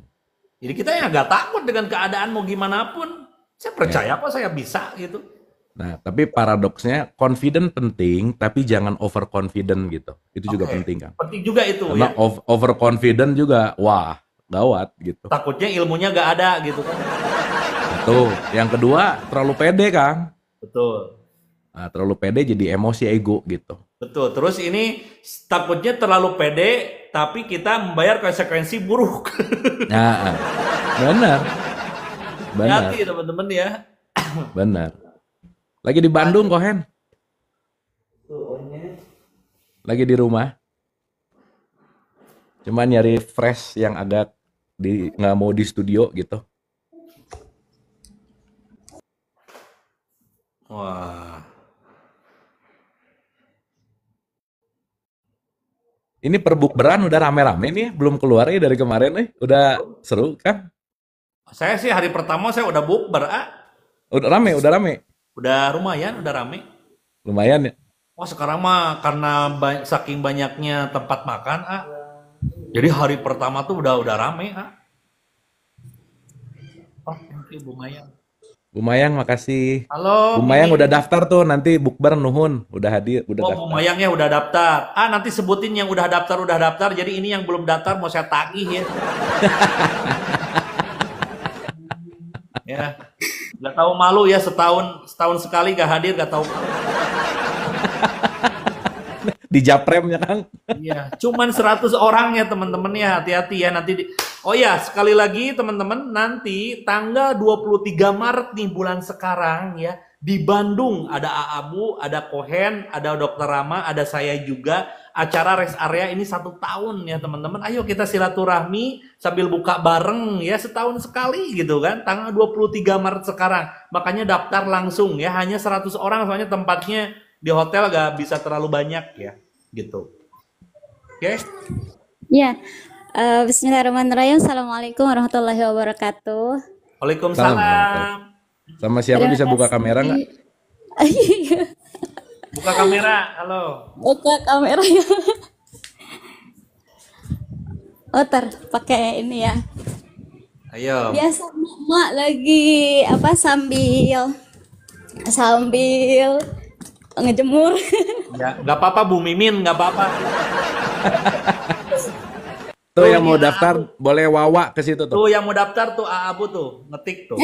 Jadi kita ya nggak takut dengan keadaan mau gimana pun. Saya percaya kok saya bisa gitu. Nah, tapi paradoksnya confident penting, tapi jangan overconfident gitu. Itu juga Oke. penting Kang. Penting juga itu Karena ya. overconfident juga, wah, gawat gitu. Takutnya ilmunya nggak ada gitu kan. Tuh, yang kedua terlalu pede Kang. Betul. Nah, terlalu pede jadi emosi ego gitu. Betul. Terus ini takutnya terlalu pede, tapi kita membayar konsekuensi buruk. Nah, benar. Benar, Hati teman-teman ya. benar. Lagi di Bandung Kohen? Lagi di rumah? Cuman nyari fresh yang agak nggak mau di studio gitu. Wah. Ini perbukberan udah rame-rame nih, belum keluar ya dari kemarin nih. Udah seru kan? Saya sih hari pertama saya udah bukber, Udah rame, udah rame. udah lumayan, udah rame. Lumayan ya. Wah sekarang mah karena saking banyaknya tempat makan, jadi hari pertama tuh udah rame, Oh, thank you Bu Mayang. Bu Mayang makasih. Halo. Bu Mayang udah daftar tuh, nanti bukber nuhun. Udah hadir, udah Oh, daftar. Bu Mayang ya udah daftar. Nanti sebutin yang udah daftar. Jadi ini yang belum daftar mau saya tagih ya. Ya, nggak tahu malu ya, setahun sekali gak hadir, gak tahu malu. Di Japremnya Kang. Iya, cuman 100 orang ya teman-teman ya, hati-hati ya nanti. Oh ya, sekali lagi teman-teman, nanti tanggal 23 Maret nih bulan sekarang ya, di Bandung ada Aabu, ada Kohen, ada Dokter Rama, ada saya juga. Acara rest area ini 1 tahun ya teman-teman. Ayo kita silaturahmi sambil buka bareng ya, setahun sekali gitu kan. Tanggal 23 Maret sekarang. Makanya daftar langsung ya, hanya 100 orang soalnya tempatnya di hotel gak bisa terlalu banyak ya, gitu. Oke? Ya, Bismillahirrahmanirrahim. Assalamualaikum warahmatullahi wabarakatuh. Waalaikumsalam. Sama siapa bisa buka kamera nggak? Buka kamera, halo. Buka kameranya. Otar, pakai ini ya. Ayo. Biasa mak lagi apa sambil ngejemur. Ya, nggak apa-apa Bu Mimin, nggak apa-apa. Tuh yang mau daftar boleh wawa ke situ tuh. Tuh yang mau daftar tuh Abu tuh, ngetik tuh.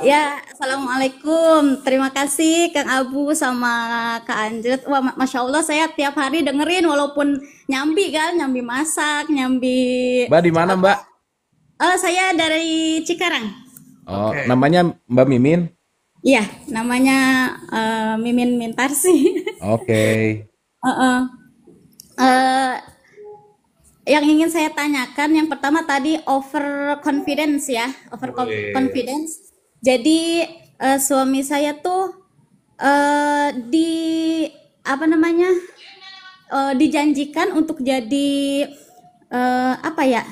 Ya, assalamualaikum. Terima kasih Kang Abu sama Kak Anjrit. Wah, masya Allah saya tiap hari dengerin walaupun nyambi masak, nyambi. Mbak di mana Mbak? Saya dari Cikarang. Oh, Oke. namanya Mbak Mimin. Iya, namanya Mimin Mintarsi. Oke. Heeh. Eh, yang ingin saya tanyakan yang pertama tadi overconfidence ya, overconfidence. Jadi suami saya tuh di apa namanya dijanjikan untuk jadi apa ya,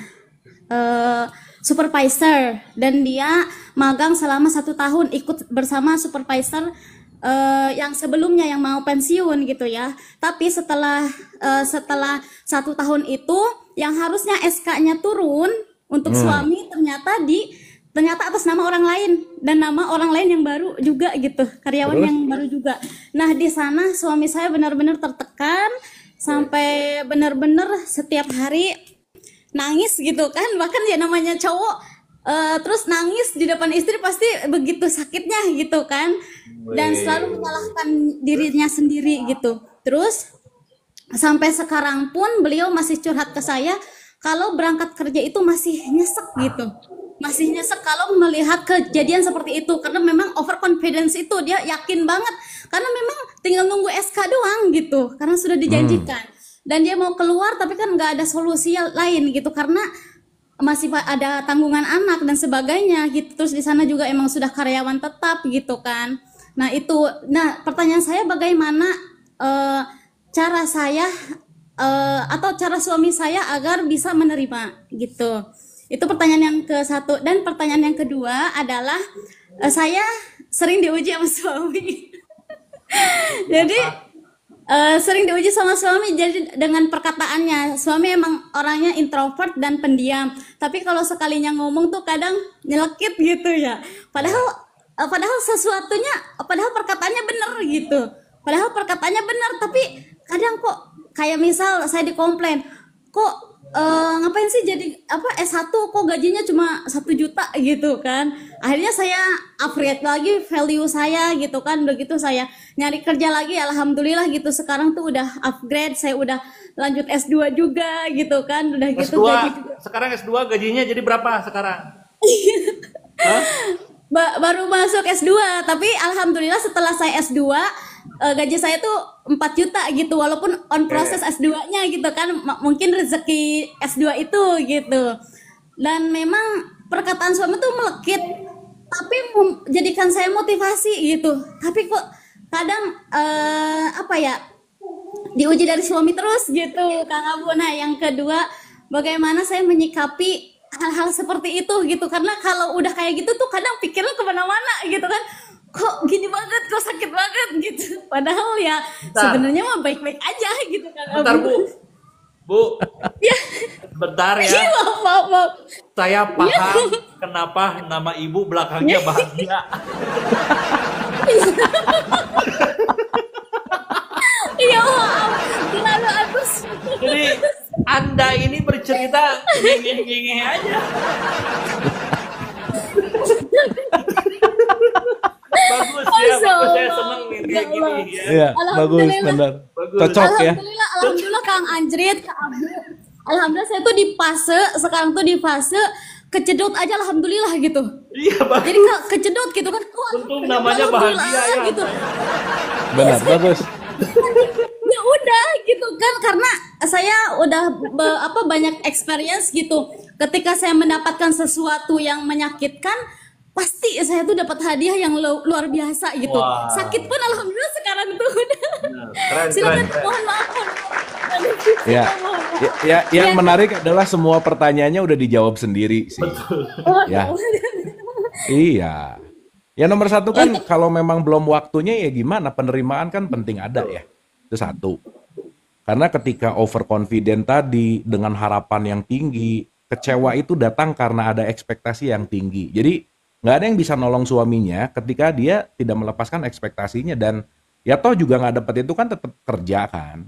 supervisor, dan dia magang selama 1 tahun ikut bersama supervisor yang sebelumnya yang mau pensiun gitu ya. Tapi setelah 1 tahun itu yang harusnya SK-nya turun untuk suami ternyata atas nama orang lain, dan nama orang lain yang baru juga gitu, karyawan Terus? yang baru juga. Nah, di sana suami saya benar-benar tertekan sampai benar-benar setiap hari nangis gitu kan, bahkan ya namanya cowok terus nangis di depan istri pasti begitu sakitnya gitu kan, dan selalu menyalahkan dirinya sendiri gitu. Terus sampai sekarang pun beliau masih curhat ke saya kalau berangkat kerja itu masih nyesek gitu, masih nyesek kalau melihat kejadian seperti itu, karena memang overconfidence itu, dia yakin banget karena memang tinggal nunggu SK doang gitu, karena sudah dijanjikan, dan dia mau keluar tapi kan nggak ada solusi lain gitu karena masih ada tanggungan anak dan sebagainya gitu. Terus di sana juga emang sudah karyawan tetap gitu kan. Nah itu, nah pertanyaan saya bagaimana cara saya atau cara suami saya agar bisa menerima gitu. Itu pertanyaan yang ke-1. Dan pertanyaan yang kedua adalah saya sering diuji sama suami. Jadi sering diuji sama suami, jadi dengan perkataannya. Suami emang orangnya introvert dan pendiam, tapi kalau sekalinya ngomong tuh kadang nyelekit gitu ya. Padahal perkataannya bener gitu. Padahal perkataannya bener, tapi kadang kok kayak misal saya dikomplain, kok ngapain sih jadi S1 kok gajinya cuma 1 juta gitu kan. Akhirnya saya upgrade lagi value saya gitu kan. Begitu saya nyari kerja lagi, alhamdulillah gitu, sekarang tuh udah upgrade, saya udah lanjut S2 juga gitu kan. Udah gitu S2, gaji juga. sekarang S2 gajinya jadi berapa sekarang? Baru masuk S2, tapi alhamdulillah setelah saya S2 gaji saya tuh 4 juta gitu, walaupun on proses S2-nya gitu kan, mungkin rezeki S2 itu gitu. Dan memang perkataan suami tuh melekit, tapi menjadikan saya motivasi gitu. Tapi kok kadang diuji dari suami terus gitu, Kang Abu. Nah, yang kedua, bagaimana saya menyikapi hal-hal seperti itu gitu, karena kalau udah kayak gitu tuh kadang pikirnya kemana-mana gitu kan, kok gini banget, kok sakit banget gitu, padahal ya sebenarnya mah baik-baik aja gitu kan. Bentar Bu, Ya, bentar ya. maaf. Saya paham kenapa nama ibu belakangnya bahagia. Iya, maaf, terlalu agus. Jadi Anda ini bercerita ngingeh-ngingeh aja. Bagus ya, bagus, saya seneng nih kayak gini ya. Iya, bagus, benar. Bagus. Cocok ya. Alhamdulillah Kang Anjrit, Kak Abu. Alhamdulillah saya tuh di fase, sekarang tuh di fase kejedot aja, alhamdulillah gitu. Iya, bagus. Jadi kejedot gitu kan. Wah, Untung namanya bahagia ya. gitu. Benar, bagus. Ya udah gitu kan, karena saya udah banyak experience gitu. Ketika saya mendapatkan sesuatu yang menyakitkan, pasti saya tuh dapat hadiah yang luar biasa gitu. Wah. Sakit pun alhamdulillah sekarang tuh udah. Keren, Silakan, keren. mohon maaf. Ya, yang menarik adalah semua pertanyaannya udah dijawab sendiri sih. Ya. Iya. Ya nomor 1 kan kalau memang belum waktunya ya gimana, penerimaan kan penting ada ya. Itu 1. Karena ketika overconfident tadi dengan harapan yang tinggi, kecewa itu datang karena ada ekspektasi yang tinggi. Jadi nggak ada yang bisa nolong suaminya ketika dia tidak melepaskan ekspektasinya, dan ya toh juga nggak dapet itu kan tetap kerja kan.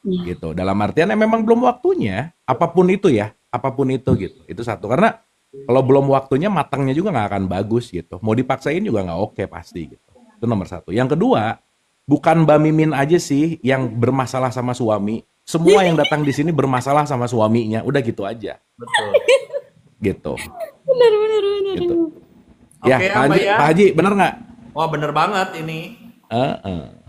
Gitu. Dalam artian memang belum waktunya, apapun itu ya, apapun itu gitu. Itu 1. Karena kalau belum waktunya, matangnya juga nggak akan bagus gitu. Mau dipaksain juga nggak oke pasti gitu. Itu nomor 1. Yang kedua, bukan Mbak Mimin aja sih yang bermasalah sama suami. Semua yang datang di sini bermasalah sama suaminya. Udah gitu aja. Betul. Gitu. Benar. Gitu. Ya, Oke, Pak apa Haji, ya? Pak Haji, bener nggak? Wah, bener banget ini.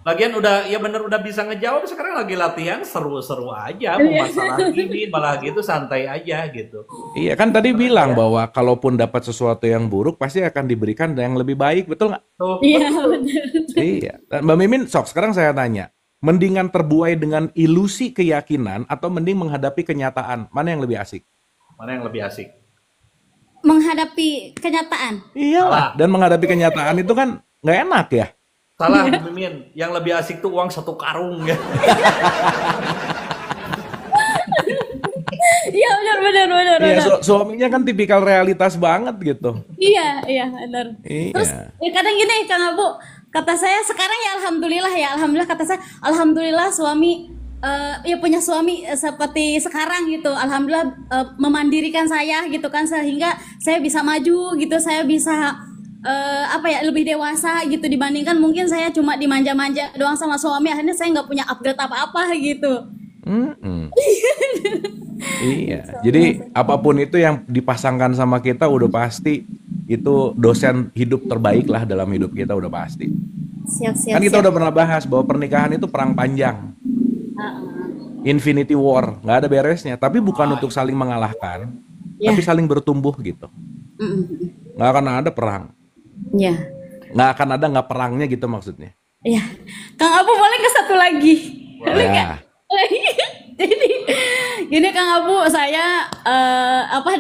Lagian udah bisa ngejawab, sekarang lagi latihan seru-seru aja, mau masalah gini malah gitu santai aja gitu. Iya kan tadi bilang bahwa kalaupun dapat sesuatu yang buruk pasti akan diberikan yang lebih baik, betul nggak? Tuh, Iya, benar. Iya. Dan Mbak Mimin, sok sekarang saya tanya, Mendingan terbuai dengan ilusi keyakinan atau mending menghadapi kenyataan? Mana yang lebih asik? Mana yang lebih asik? Menghadapi kenyataan. Iyalah. Salah. Dan menghadapi kenyataan itu kan nggak enak ya. Salah, Bu Mimin. Yang lebih asik tuh uang 1 karung ya. Iya benar. Iya, suaminya kan tipikal realitas banget gitu. Iya benar. Terus Iya. ya kadang gini Kang Abu, kata saya sekarang ya alhamdulillah kata saya alhamdulillah suami ya punya suami seperti sekarang gitu. Alhamdulillah memandirikan saya gitu kan sehingga saya bisa maju gitu, saya bisa apa ya lebih dewasa gitu dibandingkan mungkin saya cuma dimanja-manja doang sama suami, akhirnya saya nggak punya upgrade apa-apa gitu. Mm-mm. Iya, jadi apapun itu yang dipasangkan sama kita udah pasti itu dosen hidup terbaik lah dalam hidup kita udah pasti. Siap. Kan kita udah pernah bahas bahwa pernikahan itu perang panjang, Infinity War, nggak ada beresnya. Tapi bukan untuk saling mengalahkan, Ya. tapi saling bertumbuh gitu. Nggak akan ada perang, Ya. nggak akan ada nggak perangnya gitu maksudnya. Iya. Kang Abu boleh ke satu lagi? Boleh nggak? Ya, Jadi gini Kang Abu, saya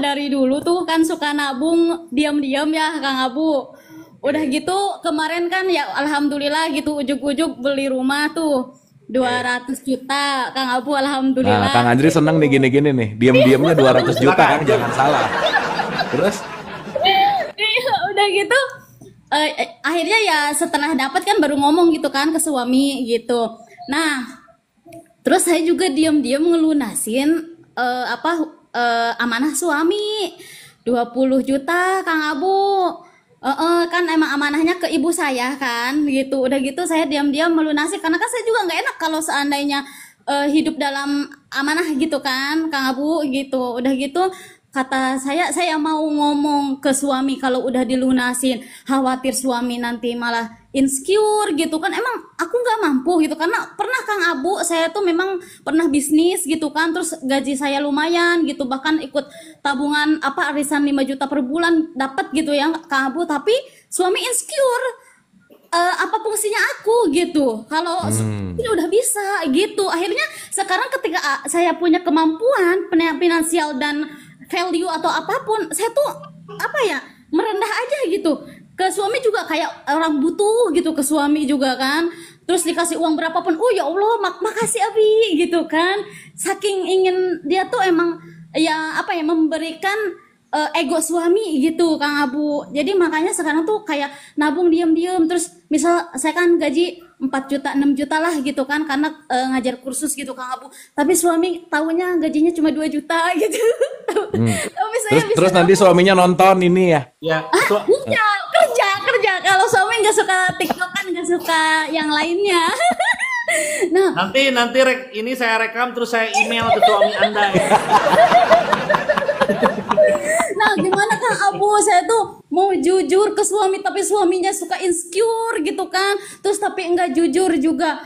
dari dulu tuh kan suka nabung diam-diam ya Kang Abu. Udah gitu kemarin kan ya alhamdulillah gitu ujug-ujug beli rumah tuh 200 juta Kang Abu, nah alhamdulillah. Kang Andri seneng nih gini-gini nih, diam-diamnya 200 juta kan, jangan salah. Terus, Iya, udah gitu akhirnya ya setelah dapat kan baru ngomong gitu kan ke suami gitu. Nah, terus saya juga diam-diam ngelunasin amanah suami 20 juta Kang Abu. Kan emang amanahnya ke ibu saya kan gitu. Udah gitu saya diam-diam melunasi karena kan saya juga nggak enak kalau seandainya hidup dalam amanah gitu kan Kang Abu gitu. Udah gitu kata saya mau ngomong ke suami kalau udah dilunasin, khawatir suami nanti malah insecure gitu kan, emang aku nggak mampu gitu karena pernah Kang Abu saya tuh memang pernah bisnis gitu kan, terus gaji saya lumayan gitu, bahkan ikut tabungan arisan 5 juta per bulan dapat gitu ya Kang Abu, tapi suami insecure apa fungsinya aku gitu kalau ini udah bisa gitu. Akhirnya sekarang ketika saya punya kemampuan finansial dan value atau apapun, saya tuh merendah aja gitu ke suami, juga kayak orang butuh gitu ke suami juga kan, terus dikasih uang berapapun, oh ya Allah makasih Abi gitu kan, saking ingin dia tuh emang ya memberikan ego suami gitu Kang Abu. Jadi makanya sekarang tuh kayak nabung diam-diam, terus misal saya kan gaji 4 juta 6 juta lah gitu kan karena ngajar kursus gitu Kang Abu, tapi suami tahunya gajinya cuma 2 juta gitu. Tapi saya bisa terus nanti suaminya nonton ini ya. Ya, kerja kalau suami nggak suka TikTok kan, nggak suka yang lainnya. Nah, nanti ini saya rekam terus saya email ke suami Anda ya. nah gimana Kang Abu, saya tuh mau jujur ke suami tapi suaminya suka insecure gitu kan, terus tapi enggak jujur juga.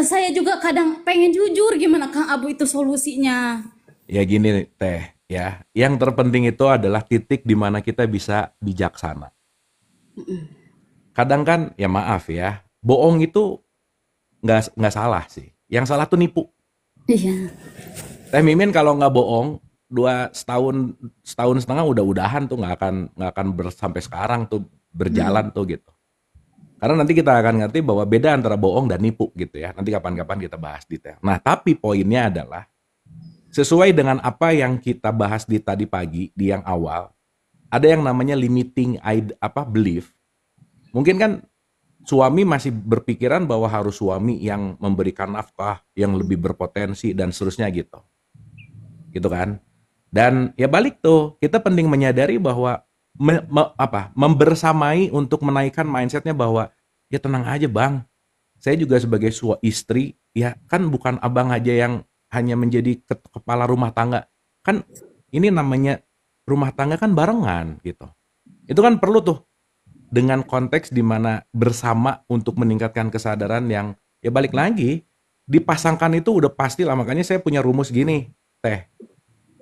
Saya juga kadang pengen jujur, gimana Kang Abu itu solusinya? Ya gini Teh, ya. Yang terpenting itu adalah titik di mana kita bisa bijaksana. Kadang kan, ya maaf ya, bohong itu nggak salah sih. Yang salah tuh nipu. Iya. Teh Mimin kalau nggak bohong, setahun setengah udahan tuh nggak akan sampai sekarang tuh berjalan tuh gitu. Karena nanti kita akan ngerti bahwa beda antara bohong dan nipu gitu ya. Nanti kapan-kapan kita bahas detail. Nah tapi poinnya adalah sesuai dengan apa yang kita bahas di tadi pagi di yang awal, ada yang namanya limiting belief. Mungkin kan suami masih berpikiran bahwa harus suami yang memberikan nafkah, yang lebih berpotensi dan seterusnya gitu. Gitu kan? Dan ya balik tuh, kita penting menyadari bahwa membersamai untuk menaikkan mindsetnya bahwa ya tenang aja bang, saya juga sebagai istri ya kan bukan abang aja yang hanya menjadi kepala rumah tangga, kan ini namanya rumah tangga kan barengan gitu. Itu kan perlu tuh dengan konteks dimana bersama untuk meningkatkan kesadaran yang ya balik lagi dipasangkan itu udah pasti lah. Makanya saya punya rumus gini Teh,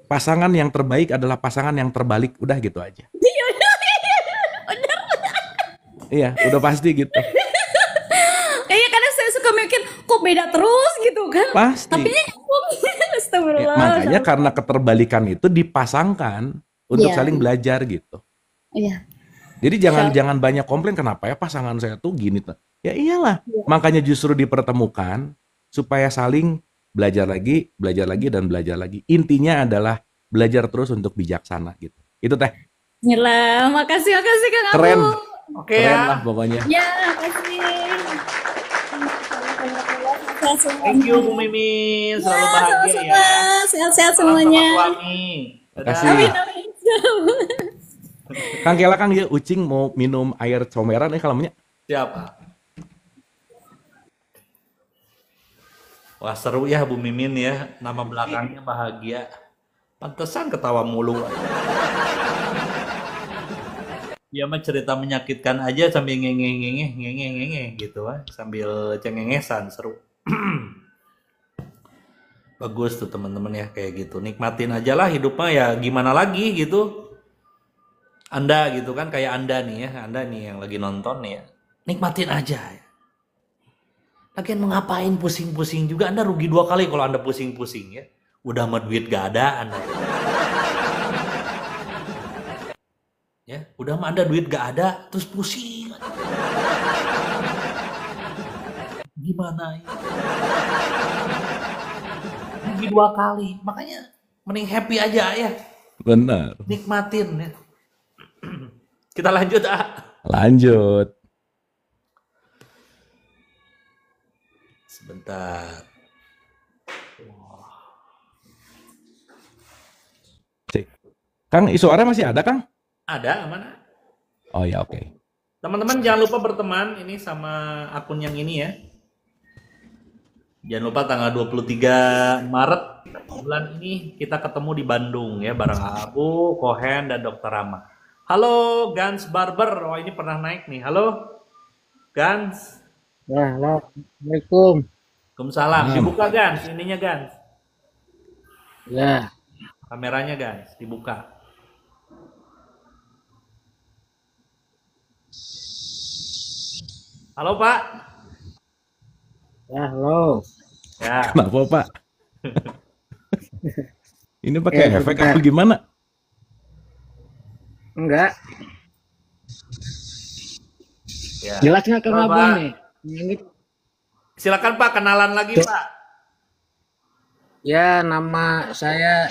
pasangan yang terbaik adalah pasangan yang terbalik, udah gitu aja. Iya, udah pasti gitu. Iya, karena saya suka mikir, kok beda terus gitu kan. Pasti. Tapi nyambung. Ya, Astagfirullah. makanya karena keterbalikan itu dipasangkan untuk Iya, saling belajar gitu. iya. Jadi jangan banyak komplain kenapa ya pasangan saya tuh gini tuh. Ya iyalah, makanya justru dipertemukan supaya saling belajar lagi, dan belajar lagi. Intinya adalah belajar terus untuk bijaksana gitu. Itu teh Bismillah. Makasih Kang Abu. keren, Oke keren ya. lah pokoknya. Ya, makasih. Thank you Bu Mimin, selalu bahagia ya. Sehat-sehat Salam sama semuanya. suami. Makasih. Amin, amin. Kang Kela Kang ya Ucing mau minum air comeran kalau punya. Siapa? Wah seru ya Bu Mimin ya, nama belakangnya bahagia. Pantesan ketawa mulu. Dia mah cerita menyakitkan aja sambil ngengeh gitu sambil cengengesan, seru. Bagus tuh teman-teman ya kayak gitu. Nikmatin aja lah hidupnya ya gimana lagi gitu. Anda gitu kan kayak Anda nih ya, Anda nih yang lagi nonton nih ya. Nikmatin aja ya. Lagian mau ngapain pusing-pusing juga, Anda rugi 2 kali kalau Anda pusing-pusing ya. Udah mah duit gak ada Anda. Ya, udah mah Anda duit gak ada, terus pusing. Gimana ya? Rugi 2 kali, makanya mending happy aja ya. Benar. Nikmatin ya. Kita lanjut Lanjut. Sebentar. Cek. Kang, suara masih ada, Kang? Ada mana? Oh ya, oke. Teman-teman jangan lupa berteman ini sama akun yang ini ya. Jangan lupa tanggal 23 Maret bulan ini kita ketemu di Bandung ya bareng Abu, Kohen dan Dr. Rama. Halo Gans Barber. Oh ini pernah naik nih. Halo Gans. Ya, halo. Assalamualaikum. Waalaikumsalam. Dibuka Gans, ininya Gans. Ya, Kameranya Gans, dibuka. Halo Pak. ya, halo. Ya. Kenapa, Pak? Ini pakai Ya, efek sebentar. apa gimana? Enggak. Ya. Jelas nggak Kang Halo, Abu Pak. nih? Ini, Silakan Pak kenalan lagi Pak. ya, nama saya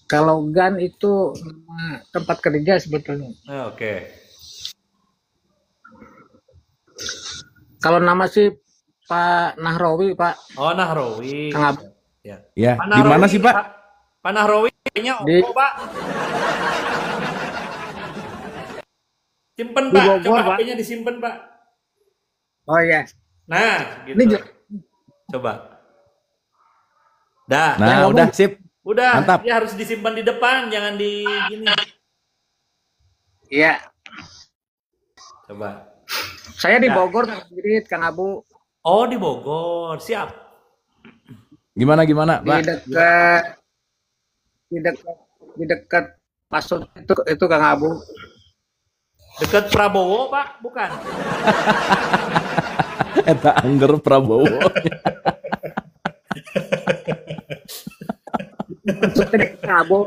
kalau GAN itu nama tempat kerja sebetulnya. Oke. Kalau nama sih Pak Nahrawi, Pak. Oh Nahrawi. Kang Abu. Ya. Ya, Pak di mana Nahrawi, sih, Pak? Pak Nahrawi kayaknya Di- Oppo Pak. Simpen Di Pak, Bogor, coba Pak. HP-nya disimpan Pak. Oh ya, Nah, ini gitu. Coba. Dah. Nah, Yang udah ngomong- sip. Udah, mantap. dia harus disimpan di depan, jangan di gini. ya. Coba. Saya di Ya. Bogor, Kang Abu. Oh, di Bogor. Siap. Gimana, Di Pak? dekat, di dekat Pasut itu Kang Abu. Dekat Prabowo, Pak? Bukan. Eta Angger Prabowo. Maksudnya di Kang Abu.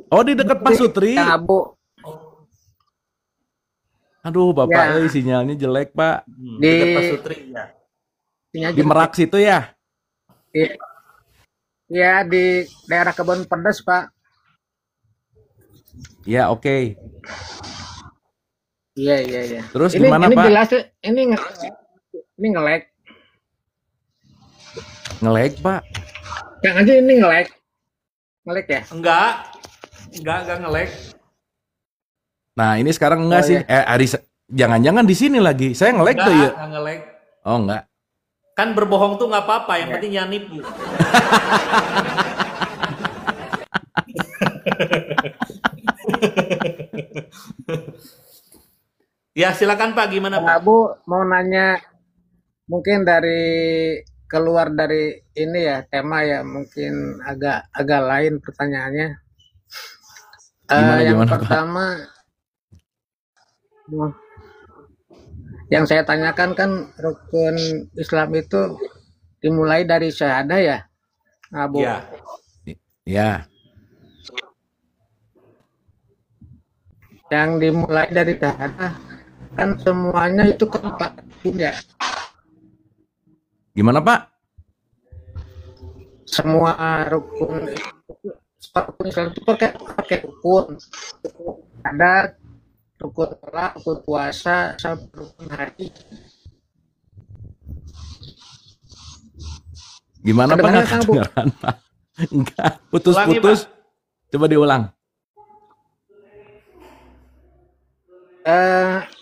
Oh, di dekat Pak Sutri. Kang Abu. Aduh, Bapak, Ya. sinyalnya jelek, Pak. Di- Dekat Pak Sutri, ya. Ininya Di Merak situ ya? Ya, di daerah Kebun Pedas, Pak. Ya, oke. Iya, iya, iya. Terus Ini gimana, ini Pak? jelas ini ini nge-lag. Nge-lag, Pak. Yang aja ini nge-lag. Nge-lag ya? Enggak nge-lag. Nah, ini sekarang enggak Oh, sih? iya. Aris, jangan-jangan di sini lagi. Saya nge-lag tuh ya. Enggak nge-lag. Oh, enggak. Kan berbohong tuh nggak apa-apa, yang Ya. penting jangan nipu. Ya silakan Pak, gimana Kang Pak? Abu mau nanya mungkin dari keluar dari ini ya tema ya mungkin agak lain pertanyaannya. Gimana, Yang gimana, Pak? pertama, Yang saya tanyakan kan rukun Islam itu dimulai dari syahadah ya, Abu. Ya, Ya, Yang dimulai dari syahadah kan semuanya itu kan Pak ya. gimana Pak? Semua rukun Islam itu pakai rukun. Ada rukun sholat, rukun puasa, sampai rukun haji. Gimana Pak? Kedengaran Nggak kan, Bu? kedengeran Pak? Enggak, ulangi putus-putus. Pak. Coba diulang.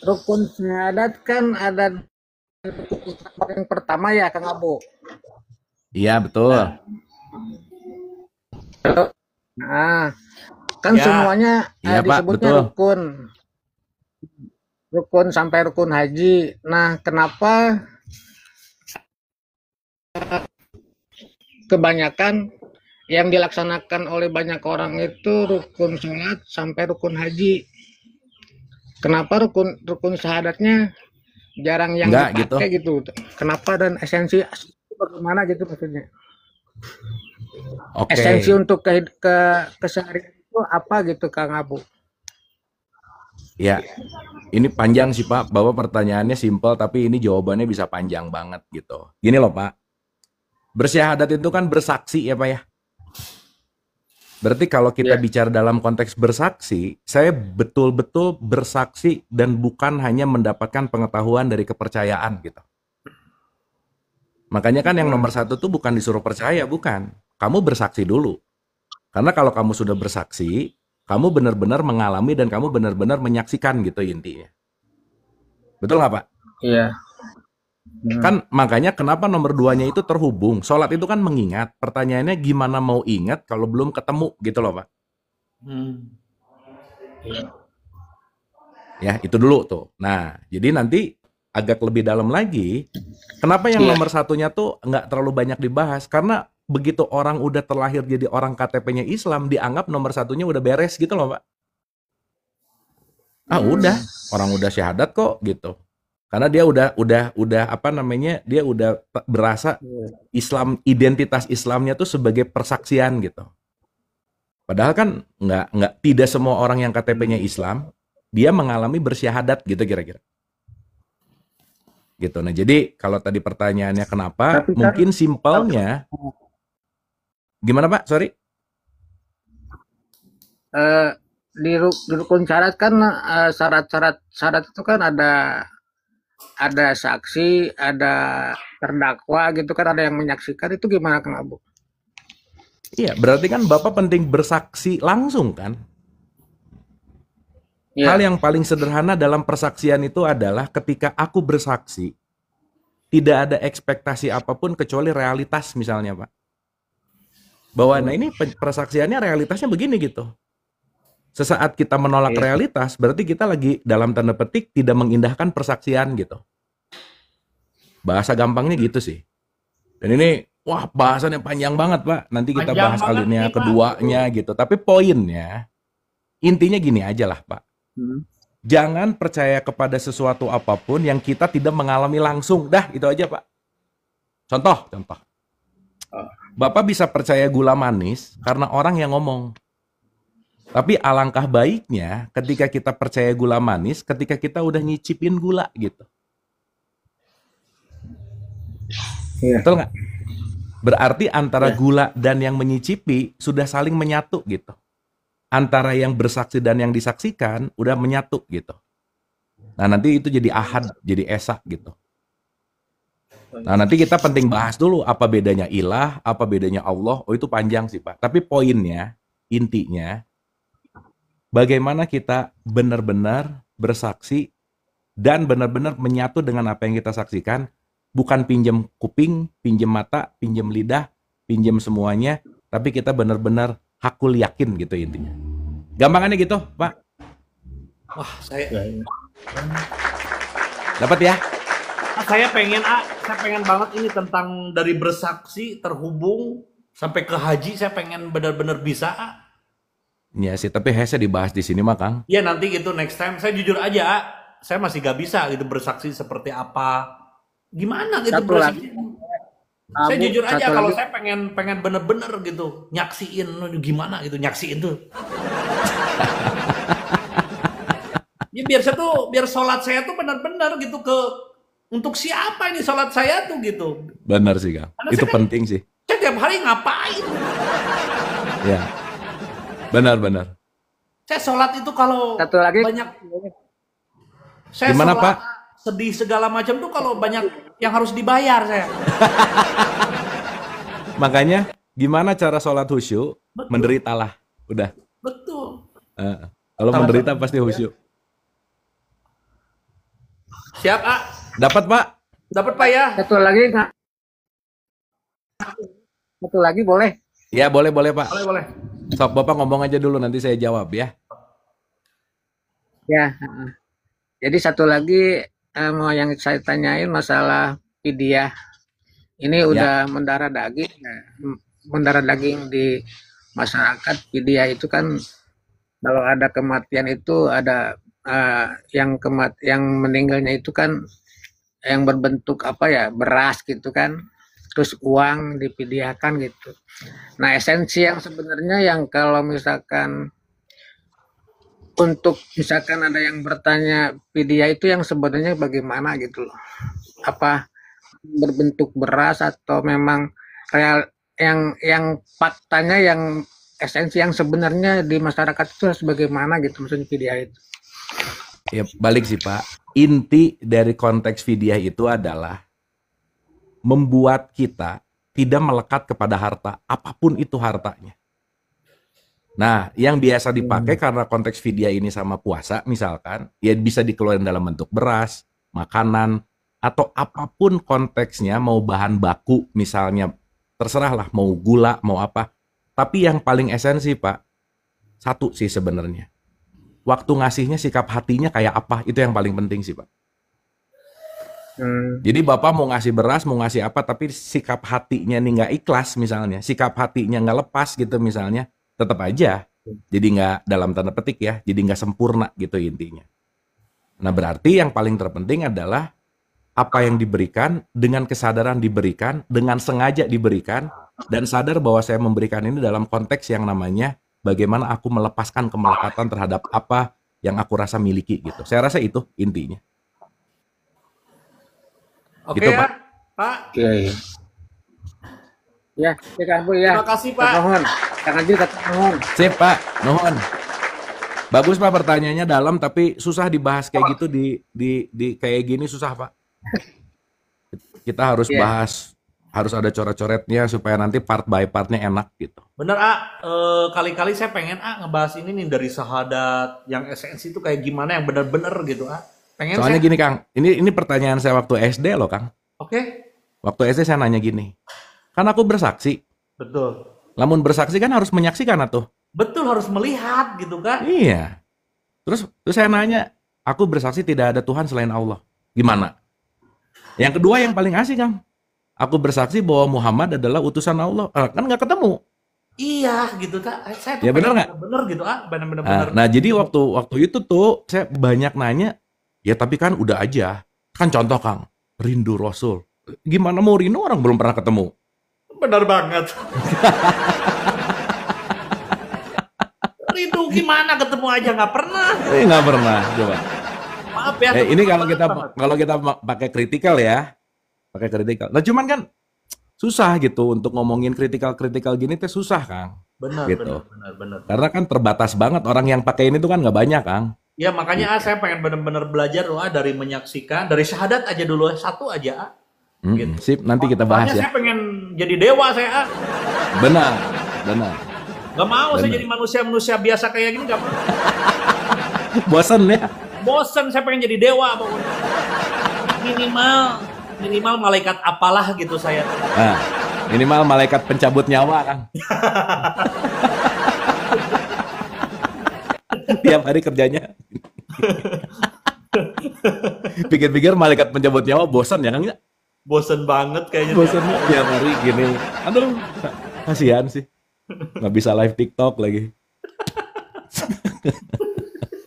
Rukun syahadat kan ada rukun Islam yang pertama ya, Kang Abu. Iya, betul. Nah, kan Ya, semuanya Iya Pak, disebutnya betul. rukun. Rukun sampai rukun haji. Nah, kenapa kebanyakan yang dilaksanakan oleh banyak orang itu rukun sholat sampai rukun haji? Kenapa rukun rukun syahadatnya jarang yang Enggak gitu. dipakai gitu? Kenapa dan esensi bagaimana gitu maksudnya? Oke. Esensi untuk keseharian itu apa gitu, Kang Abu? Ya, ini panjang sih Pak. Bapak pertanyaannya simpel, tapi ini jawabannya bisa panjang banget gitu. Gini loh Pak, bersyahadat itu kan bersaksi ya Pak ya. Berarti kalau kita Ya. bicara dalam konteks bersaksi, saya betul-betul bersaksi dan bukan hanya mendapatkan pengetahuan dari kepercayaan gitu. Makanya kan yang nomor satu tuh bukan disuruh percaya, bukan. Kamu bersaksi dulu. Karena kalau kamu sudah bersaksi, kamu benar-benar mengalami dan kamu benar-benar menyaksikan gitu intinya. Betul nggak Pak? Iya. Kan makanya kenapa nomor duanya itu terhubung. Sholat itu kan mengingat. Pertanyaannya gimana mau ingat kalau belum ketemu gitu loh Pak. Hmm. Ya itu dulu tuh. Nah jadi nanti agak lebih dalam lagi. Kenapa yang Iya. nomor satunya tuh nggak terlalu banyak dibahas? Karena begitu orang udah terlahir jadi orang KTP-nya Islam, dianggap nomor satunya udah beres gitu loh Pak. Ah udah, orang udah syahadat kok gitu. Karena dia udah apa namanya? Dia udah berasa Islam, identitas Islamnya tuh sebagai persaksian gitu. Padahal kan nggak tidak semua orang yang KTP-nya Islam dia mengalami bersyahadat gitu kira-kira. Gitu. Nah, jadi kalau tadi pertanyaannya kenapa? Tapi kan Mungkin simpelnya gimana Pak? Sorry. Di rukun syarat kan syarat itu kan ada saksi, ada terdakwa gitu kan, ada yang menyaksikan, itu gimana Kang Abu? Iya, berarti kan Bapak penting bersaksi langsung kan? Hal Iya. yang paling sederhana dalam persaksian itu adalah ketika aku bersaksi, tidak ada ekspektasi apapun kecuali realitas misalnya Pak. Bahwa nah ini persaksiannya realitasnya begini gitu. Sesaat kita menolak Iya. realitas, berarti kita lagi dalam tanda petik tidak mengindahkan persaksian gitu. Bahasa gampangnya gitu sih. Dan ini, wah bahasannya panjang banget Pak. Nanti kita Panjang bahas banget alinea nih, Pak. keduanya gitu. Tapi poinnya, intinya gini aja lah Pak. Jangan percaya kepada sesuatu apapun yang kita tidak mengalami langsung. Dah, itu aja Pak. Contoh. Bapak bisa percaya gula manis karena orang yang ngomong. Tapi alangkah baiknya ketika kita percaya gula manis, ketika kita udah nyicipin gula gitu. Iya. Betul nggak? Berarti antara gula dan yang menyicipi sudah saling menyatu gitu. Antara yang bersaksi dan yang disaksikan udah menyatu gitu. Nah nanti itu jadi ahad, jadi esa gitu. Nah nanti kita penting bahas dulu apa bedanya ilah, apa bedanya Allah. Oh itu panjang sih Pak. Tapi poinnya, intinya, bagaimana kita benar-benar bersaksi dan benar-benar menyatu dengan apa yang kita saksikan. Bukan pinjam kuping, pinjam mata, pinjam lidah, pinjam semuanya. Tapi kita benar-benar hakul yakin gitu intinya. Gampangannya gitu Pak. Wah, saya Dapat ya? saya pengen banget ini tentang dari bersaksi terhubung sampai ke haji, saya pengen benar-benar bisa. Iya sih, tapi hese dibahas di sini mah Kang. Ya nanti gitu next time. Saya jujur aja, saya masih gak bisa gitu bersaksi seperti apa. Gimana gitu Satu lagi, bersaksi? Saya Abu, jujur aja satu kalau lagi, saya pengen bener-bener gitu nyaksiin gimana gitu nyaksiin tuh. Ya biar sholat saya tuh benar-benar gitu untuk siapa ini sholat saya tuh gitu. Benar sih Kang. Karena Itu saya kan penting sih. saya tiap hari ngapain? Ya. Benar. Saya sholat itu kalau satu lagi, banyak saya Gimana sholat Pak? sedih segala macam tuh kalau banyak yang harus dibayar saya. Makanya gimana cara sholat khusyuk? Betul, Menderitalah. Udah. betul. Kalau Salah menderita satu pasti ya. khusyuk. Siap, A. Dapat Pak? Dapat Pak ya? satu lagi, nggak? Satu lagi boleh? Ya boleh Pak. Boleh. Sok Bapak ngomong aja dulu nanti saya jawab ya. Ya. Jadi satu lagi mau yang saya tanyain masalah fidyah. Ini Ya. udah mendarah daging di masyarakat. Fidyah itu kan kalau ada kematian itu ada yang meninggalnya itu kan yang berbentuk apa ya, beras gitu kan, terus uang difidyahkan gitu. Nah, esensi yang sebenarnya yang kalau misalkan untuk misalkan ada yang bertanya fidyah itu yang sebenarnya bagaimana gitu loh, apa berbentuk beras atau memang real yang faktanya yang esensi yang sebenarnya di masyarakat itu harus bagaimana gitu maksudnya fidyah itu. Ya balik sih Pak. Inti dari konteks fidyah itu adalah membuat kita tidak melekat kepada harta, apapun itu hartanya. Nah, yang biasa dipakai karena konteks fidyah ini sama puasa, misalkan, ya bisa dikeluarin dalam bentuk beras, makanan, atau apapun konteksnya, mau bahan baku, misalnya, terserahlah, mau gula, mau apa. Tapi yang paling esensi, Pak, satu sih sebenarnya. Waktu ngasihnya sikap hatinya kayak apa, itu yang paling penting sih, Pak. Jadi Bapak mau ngasih beras, mau ngasih apa, tapi sikap hatinya nih nggak ikhlas misalnya, sikap hatinya nggak lepas gitu misalnya, tetap aja. Jadi nggak dalam tanda petik ya, jadi nggak sempurna gitu intinya. Nah berarti yang paling terpenting adalah apa yang diberikan, dengan kesadaran diberikan, dengan sengaja diberikan, dan sadar bahwa saya memberikan ini dalam konteks yang namanya bagaimana aku melepaskan kemelekatan terhadap apa yang aku rasa miliki gitu. Saya rasa itu intinya. Oke Gitu, ya, Pak. Pak. Oke. Ya, Kang Bu ya. Terima kasih, Pak. Nuhun. Kang Haji kata nuhun. Sip Pak, nuhun. Bagus Pak pertanyaannya dalam tapi susah dibahas kayak gitu di kayak gini susah Pak. Kita harus Iya. bahas, harus ada coret-coretnya supaya nanti part by partnya enak gitu. Bener, kali-kali saya pengen ngebahas ini nih dari syahadat yang esensi itu kayak gimana yang bener-bener gitu, Pengen Soalnya saya. gini Kang, ini pertanyaan saya waktu SD loh Kang. Oke, Waktu SD saya nanya gini, kan aku bersaksi, betul. lamun bersaksi kan harus menyaksikan atuh. Betul harus melihat gitu kan. Iya. Terus saya nanya, aku bersaksi tidak ada Tuhan selain Allah. Gimana? Yang kedua yang paling asik Kang, aku bersaksi bahwa Muhammad adalah utusan Allah. Kan nggak ketemu. Iya gitu saya tuh Ya bener nggak? bener gitu bener-bener. Nah jadi waktu itu tuh saya banyak nanya, ya tapi kan udah aja. Kan contoh Kang, rindu Rasul. Gimana mau rindu orang belum pernah ketemu? Bener banget. Rindu gimana ketemu aja nggak pernah. Nggak pernah, coba. Maaf ya. Ini teman-teman. kalau kita pakai kritikal ya, pakai kritikal. Nah cuman kan susah gitu untuk ngomongin kritikal gini teh susah Kang. Bener, Gitu. bener. Karena kan terbatas banget orang yang pakai ini tuh kan nggak banyak Kang. Ya makanya saya pengen bener-bener belajar loh dari menyaksikan, dari syahadat aja dulu satu aja. Gitu. Sip, nanti kita bahas Soalnya ya. saya pengen jadi dewa saya. Benar. Gak mau saya Bener. jadi manusia biasa kayak gini gak mau. Bosan ya. Bosen saya pengen jadi dewa pokoknya. Minimal malaikat apalah gitu saya. Nah, minimal malaikat pencabut nyawa Kang. Tiap hari kerjanya. Pikir-pikir malaikat pencabut nyawa bosan ya Kang? Bosen banget kayaknya. Bosan tiap hari gini. Aduh, kasihan sih. Nggak bisa live TikTok lagi.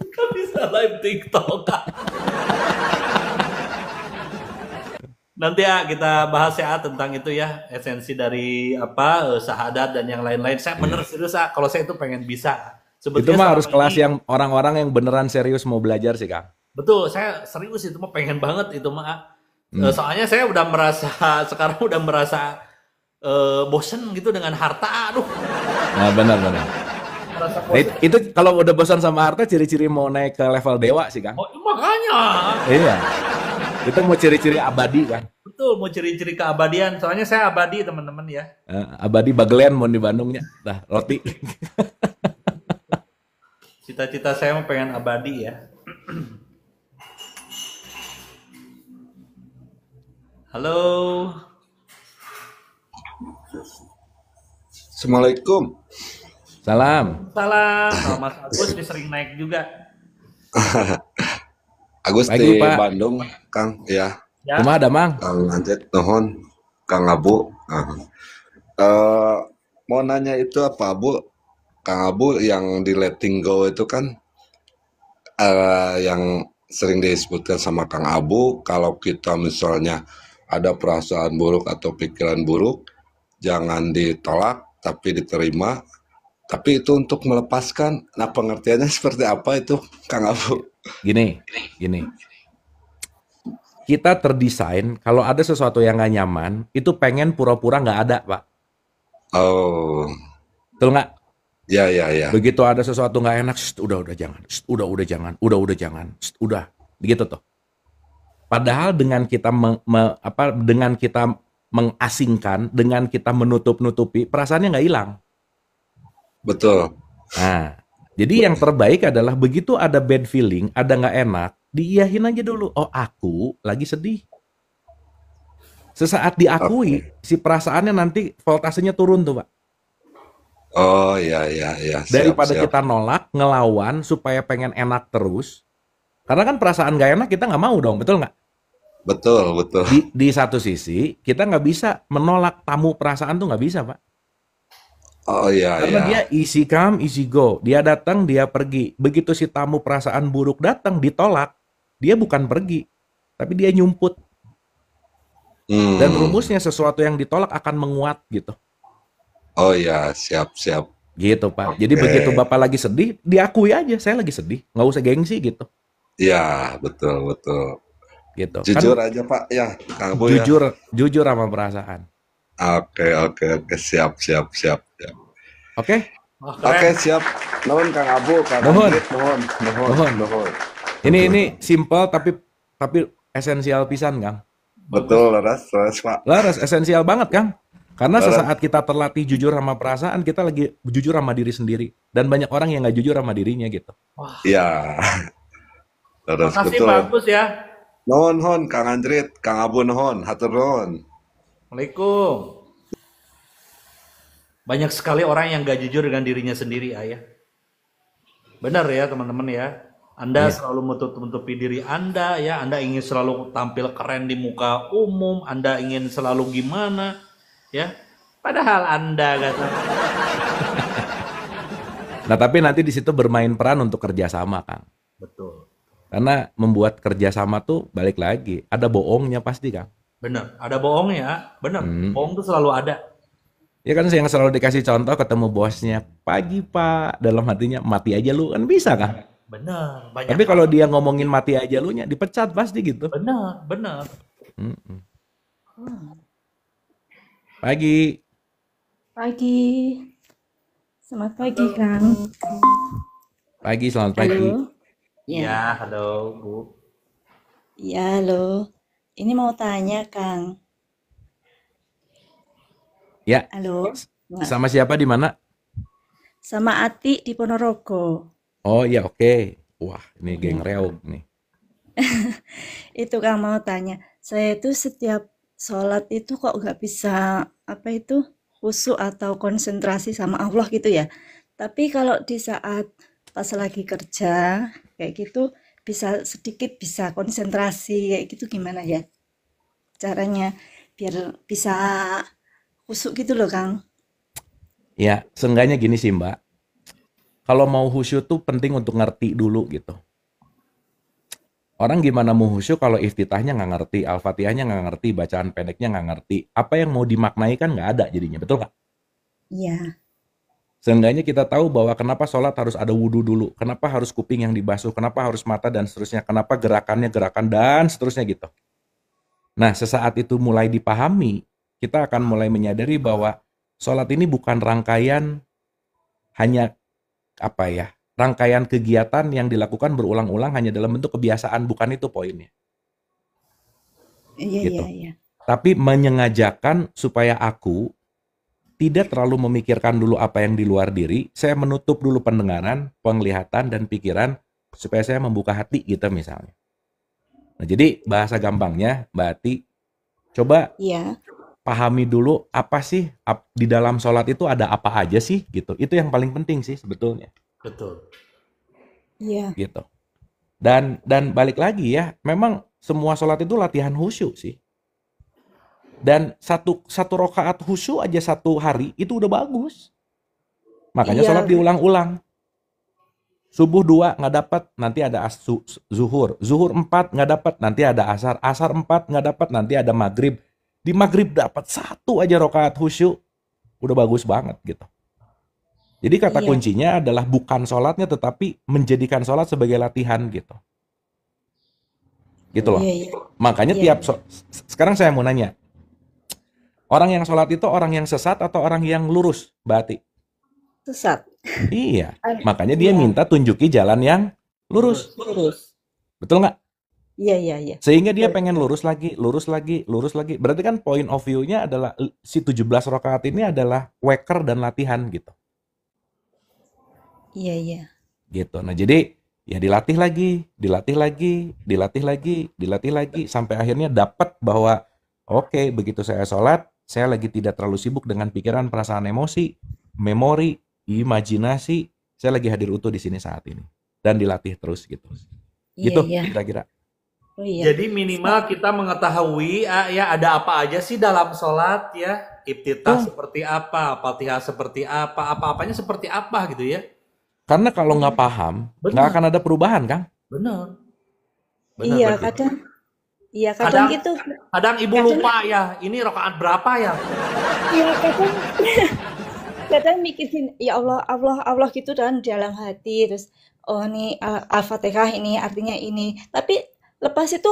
Gak bisa live TikTok. Nanti ya kita bahas ya tentang itu ya, esensi dari apa syahadat dan yang lain-lain. Saya bener serius kalau saya itu pengen bisa. Itu Sebetulnya mah selama harus kelas ini yang orang-orang yang beneran serius mau belajar sih, Kang. betul, saya serius itu mah pengen banget itu mah. Hmm. Soalnya saya udah merasa sekarang udah merasa bosen gitu dengan harta. Aduh, Nah, benar-benar. merasa Nah, bosen. itu kalau udah bosan sama harta, ciri-ciri mau naik ke level dewa sih, Kang. Oh, makanya. Iya. Itu mau ciri-ciri abadi, Kang. Betul, mau ciri-ciri keabadian. Soalnya saya abadi, teman-teman ya. Abadi bagelen mau di Bandungnya. Dah, roti. Cita-cita saya mau pengen abadi ya. Halo. Assalamualaikum. Salam. Salam. Kalau Mas Agus dia sering naik juga. Agus Pagi, di Pak. Bandung, Kang. Ya, Ya. Kumaha ada, Mang? Kang Anjet, nuhun, Kang Abu. Eh, mau nanya itu apa, Bu? Kang Abu yang di Letting Go itu kan yang sering disebutkan sama Kang Abu, kalau kita misalnya ada perasaan buruk atau pikiran buruk, jangan ditolak, tapi diterima. Tapi itu untuk melepaskan. Nah, pengertiannya seperti apa itu, Kang Abu? Gini. Kita terdesain kalau ada sesuatu yang nggak nyaman, itu pengen pura-pura nggak ada, Pak. Oh, Betul nggak? ya. Begitu ada sesuatu nggak enak, udah jangan, udah jangan, udah, begitu tuh. Padahal dengan kita dengan kita mengasingkan, dengan kita menutup-nutupi, perasaannya nggak hilang. Betul. Nah, jadi yang terbaik adalah begitu ada bad feeling, ada nggak enak, diiyahin aja dulu. Oh, aku lagi sedih. Sesaat diakui, si perasaannya nanti voltasenya turun tuh, Pak. Oh, ya. Daripada Siap. kita nolak, ngelawan supaya pengen enak terus. Karena kan perasaan nggak enak kita nggak mau dong, betul nggak? Betul. Di satu sisi kita nggak bisa menolak tamu perasaan tuh nggak bisa, Pak. Oh, ya. Karena dia easy come, easy go. Dia datang, dia pergi. Begitu si tamu perasaan buruk datang, ditolak, dia bukan pergi, tapi dia nyumput. Dan rumusnya sesuatu yang ditolak akan menguat gitu. Oh, ya, siap. Gitu, Pak. Jadi Oke. begitu Bapak lagi sedih, diakui aja, saya lagi sedih. Nggak usah gengsi gitu. Ya, betul. Gitu. Jujur Kan aja, Pak, ya, Kang Abu ya. jujur sama perasaan. Oke. Siap. Oke? Oke, siap. Nuhun, Kang Abu, Kang Nuhun. Anggit, nuhun. Ini simple tapi esensial pisan, Kang. Betul, Ras, Pak. Laras esensial banget, Kang. Karena Laras. sesaat kita terlatih jujur sama perasaan, kita lagi jujur sama diri sendiri. Dan banyak orang yang nggak jujur sama dirinya gitu. Ya. Terus Makasih betul. bagus ya. Nuhun, Kang Andrit, Kang Abu nuhun, hatur nuhun. Assalamualaikum. Banyak sekali orang yang gak jujur dengan dirinya sendiri, Ayah. Benar ya, teman-teman ya. Anda selalu menutupi diri Anda ya. Anda ingin selalu tampil keren di muka umum. Anda ingin selalu gimana ya. Padahal Anda kata. Nah, tapi nanti di situ bermain peran untuk kerjasama, Kang. Betul. Karena membuat kerjasama tuh balik lagi. Ada bohongnya pasti, Kang. Benar. Ada bohong ya. Benar. Bohong tuh selalu ada. Ya kan yang selalu dikasih contoh ketemu bosnya. Pagi, Pak. Dalam hatinya, mati aja lu. Kan bisa, Kang? Benar. Banyak. Tapi kalau dia ngomongin mati aja lu nya, dipecat pasti gitu. Benar. Mm-mm. Pagi. Pagi. Selamat pagi, Kang. Pagi, selamat pagi. Halo. Ya, halo Bu. Ya, halo. Ini mau tanya, Kang. Ya, Halo. Nah, sama siapa di mana? sama Ati di Ponorogo. Oh iya, oke. Wah, ini geng reog nih. Itu Kang mau tanya. Saya itu setiap sholat itu kok nggak bisa apa itu khusyuk atau konsentrasi sama Allah gitu ya. Tapi kalau di saat pas lagi kerja kayak gitu bisa sedikit bisa konsentrasi kayak gitu gimana ya caranya biar bisa khusyuk gitu loh Kang. Ya, seenggaknya gini sih, Mbak. Kalau mau khusyuk tuh penting untuk ngerti dulu gitu. Orang gimana mau khusyuk kalau iftitahnya nggak ngerti, al-fatihahnya nggak ngerti, bacaan pendeknya nggak ngerti. Apa yang mau dimaknai kan nggak ada jadinya, betul nggak? Iya. Seenggaknya kita tahu bahwa kenapa sholat harus ada wudhu dulu, kenapa harus kuping yang dibasuh, kenapa harus mata dan seterusnya, kenapa gerakannya gerakan dan seterusnya gitu. Nah, sesaat itu mulai dipahami, kita akan mulai menyadari bahwa sholat ini bukan rangkaian hanya apa ya, rangkaian kegiatan yang dilakukan berulang-ulang hanya dalam bentuk kebiasaan, bukan itu poinnya. Iya, Gitu. iya, iya. Tapi menyengajakan supaya aku tidak terlalu memikirkan dulu apa yang di luar diri, saya menutup dulu pendengaran, penglihatan, dan pikiran supaya saya membuka hati gitu misalnya. Nah, jadi bahasa gampangnya, Mbak Ati, coba Iya. pahami dulu apa sih di dalam sholat itu ada apa aja sih gitu. Itu yang paling penting sih sebetulnya Betul. Iya. gitu. Dan balik lagi ya, memang semua sholat itu latihan khusyuk sih. Dan satu rakaat khusyuk aja satu hari itu udah bagus. Makanya Iya. sholat diulang-ulang. Subuh 2 nggak dapat, nanti ada zuhur. Zuhur 4 nggak dapat, nanti ada asar. Asar 4 nggak dapat, nanti ada maghrib. Di maghrib dapat satu aja rakaat khusyuk, udah bagus banget gitu. Jadi kata Iya. kuncinya adalah bukan sholatnya, tetapi menjadikan sholat sebagai latihan gitu. Gitu loh. Iya, iya. Makanya Iya. sekarang saya mau nanya, orang yang sholat itu orang yang sesat atau orang yang lurus, Mbak Ati? Sesat. Iya, makanya dia Iya. minta tunjuki jalan yang lurus. Lurus. Betul nggak? Iya, iya, iya. Sehingga dia pengen lurus lagi, lurus lagi, lurus lagi. Berarti kan point of view-nya adalah si 17 rakaat ini adalah waker dan latihan gitu. Iya, iya. Gitu. Nah, jadi ya dilatih lagi, dilatih lagi, dilatih lagi, dilatih lagi sampai akhirnya dapat bahwa oke, begitu saya sholat, saya lagi tidak terlalu sibuk dengan pikiran, perasaan, emosi, memori, imajinasi, saya lagi hadir utuh di sini saat ini dan dilatih terus gitu. Iya, Gitu iya. kira-kira. Oh iya. Jadi minimal kita mengetahui ya ada apa aja sih dalam sholat ya. Iftitah seperti apa, Fatihah seperti apa, apa-apanya seperti apa gitu ya. Karena kalau nggak paham, nggak Benar. akan ada perubahan, Kang. Benar. Iya, Mbak Tia. kadang. Iya, kadang Kadang gitu. kadang ibu lupa ya, ini rakaat berapa ya? Iya, kadang. Kadang mikirin ya Allah, Allah, Allah gitu dan dalam hati terus oh ini Al-Fatihah ini artinya ini. Tapi lepas itu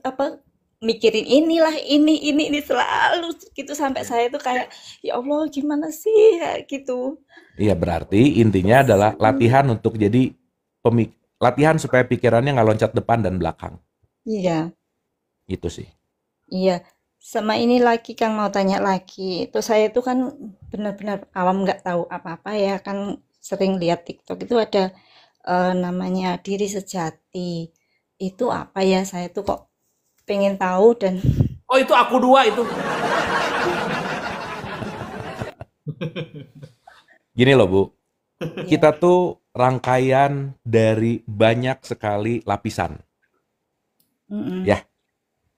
apa mikirin inilah ini selalu gitu sampai saya itu kayak ya Allah gimana sih kayak gitu. Iya, berarti intinya adalah latihan untuk jadi latihan supaya pikirannya nggak loncat depan dan belakang. Iya, Itu sih. iya. Sama ini lagi Kang mau tanya lagi. Itu saya itu kan benar-benar awam nggak tahu apa-apa ya kan sering lihat TikTok itu ada namanya diri sejati. Itu apa ya? Saya tuh kok pengen tahu dan Oh itu aku dua itu. Gini loh, Bu. Kita tuh rangkaian dari banyak sekali lapisan. Mm-mm. Ya.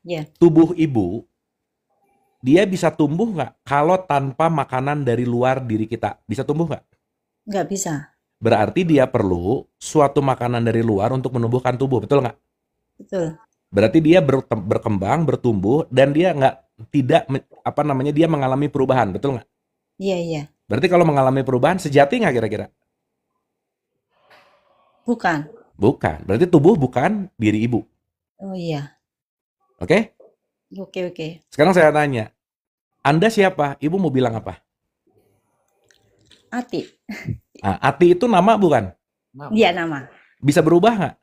Ya, Tubuh ibu, dia bisa tumbuh nggak kalau tanpa makanan dari luar diri kita? Bisa tumbuh nggak? nggak bisa. Berarti dia perlu suatu makanan dari luar untuk menumbuhkan tubuh, betul nggak? Betul. Berarti dia berkembang, bertumbuh, dan dia dia mengalami perubahan, betul nggak? Iya, iya. Berarti kalau mengalami perubahan, sejati nggak kira-kira? Bukan. Bukan. Berarti tubuh bukan diri ibu. Oh iya. Oke? Oke, oke. Sekarang saya tanya, Anda siapa? Ibu mau bilang apa? Ati. Nah, Ati itu nama bukan? Iya nama. Bisa berubah nggak?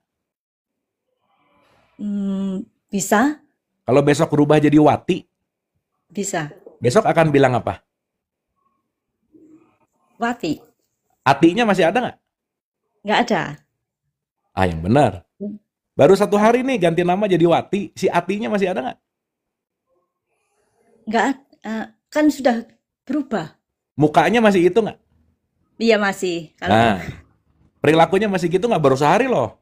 Bisa? Kalau besok berubah jadi Wati, Bisa. besok akan bilang apa? Wati. Atinya masih ada nggak? Nggak ada. Ah, yang benar. Baru 1 hari nih ganti nama jadi Wati, si Atinya masih ada nggak? Nggak kan sudah berubah. Mukanya masih itu nggak? Iya masih. Kalau Nah, perilakunya masih gitu nggak? Baru sehari loh.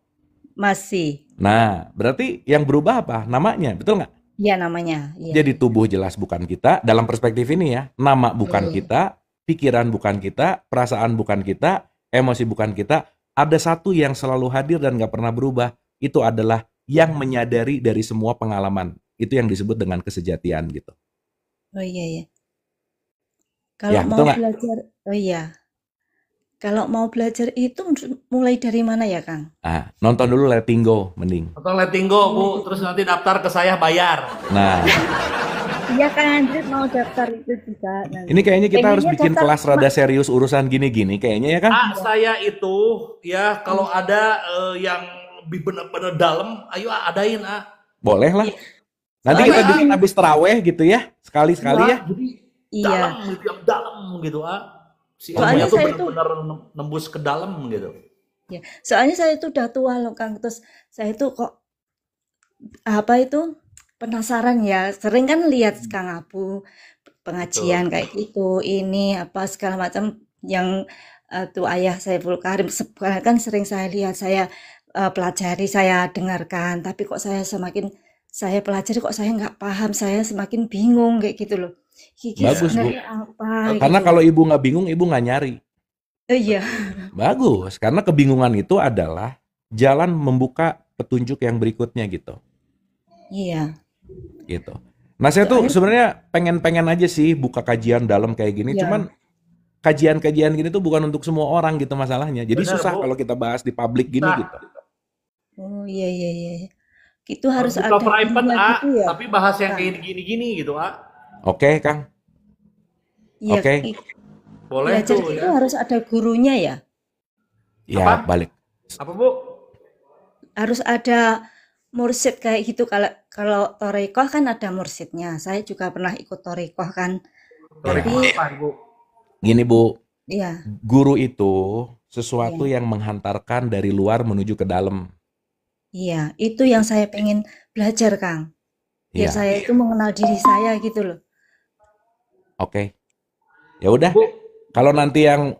masih. Nah, berarti yang berubah apa? Namanya, betul nggak? Iya namanya. Iya. Jadi tubuh jelas bukan kita, dalam perspektif ini ya, nama bukan Iya. kita, pikiran bukan kita, perasaan bukan kita, emosi bukan kita, ada satu yang selalu hadir dan nggak pernah berubah, itu adalah yang menyadari dari semua pengalaman. Itu yang disebut dengan kesejatian gitu. Oh iya ya. Ya, Kalau betul mau nggak? belajar, oh iya. Kalau mau belajar itu mulai dari mana ya, Kang? Nonton dulu Letting Go, mending. Atau letting go, Bu. Terus nanti daftar ke saya bayar. Nah, Iya, Kang Andrit mau daftar itu juga nanti. ini kayaknya kita harus Pengennya bikin daftar kelas rada serius urusan gini-gini kayaknya ya kan? Saya itu ya kalau ada yang lebih benar-benar dalam, ayo adain. Boleh lah. Nanti Soalnya kita bikin habis teraweh gitu ya, sekali-sekali ya. Jadi Iya. dalam gitu, yang dalam gitu. Si Soalnya ilmunya tuh saya tuh benar-benar nembus ke dalam gitu. ya, soalnya saya itu udah tua loh, Kang. Terus saya itu kok apa itu penasaran ya. Sering kan lihat Kang Abu pengajian kayak gitu, ini apa segala macam yang tuh Ayah Saiful Karim kan sering saya lihat, saya pelajari, saya dengarkan. Tapi kok semakin saya pelajari kok saya nggak paham, saya semakin bingung kayak gitu loh. Gigi Bagus, Bu. sebenarnya apa Karena gitu. kalau ibu nggak bingung, ibu nggak nyari. Iya. Bagus, karena kebingungan itu adalah jalan membuka petunjuk yang berikutnya gitu. Iya. Gitu. Nah, saya tuh Soalnya sebenarnya pengen-pengen aja sih buka kajian dalam kayak gini. ya. Cuman kajian-kajian gini tuh bukan untuk semua orang gitu masalahnya. Jadi Benar, susah Bu. kalau kita bahas di publik gini Nah, gitu. Oh iya iya iya. Itu harus harus buka ada private, ininya gitu ya, tapi bahas yang Kang. kayak gini-gini gitu, Oke, Kang. Iya, Oke. Boleh belajar tuh itu ya. harus ada gurunya ya. Ya, Apa? balik. Apa, Bu? Harus ada mursyid kayak gitu. Kalau kalau Torekoh kan ada mursyidnya. Saya juga pernah ikut Torekoh kan. Toriko Tapi apa, Ibu? Gini, Bu. ya, Guru itu sesuatu ya, yang menghantarkan dari luar menuju ke dalam. iya. Itu yang saya pengen belajar, Kang. Biar Iya. saya itu mengenal diri saya gitu loh. Oke. Ya udah, Bu, kalau nanti yang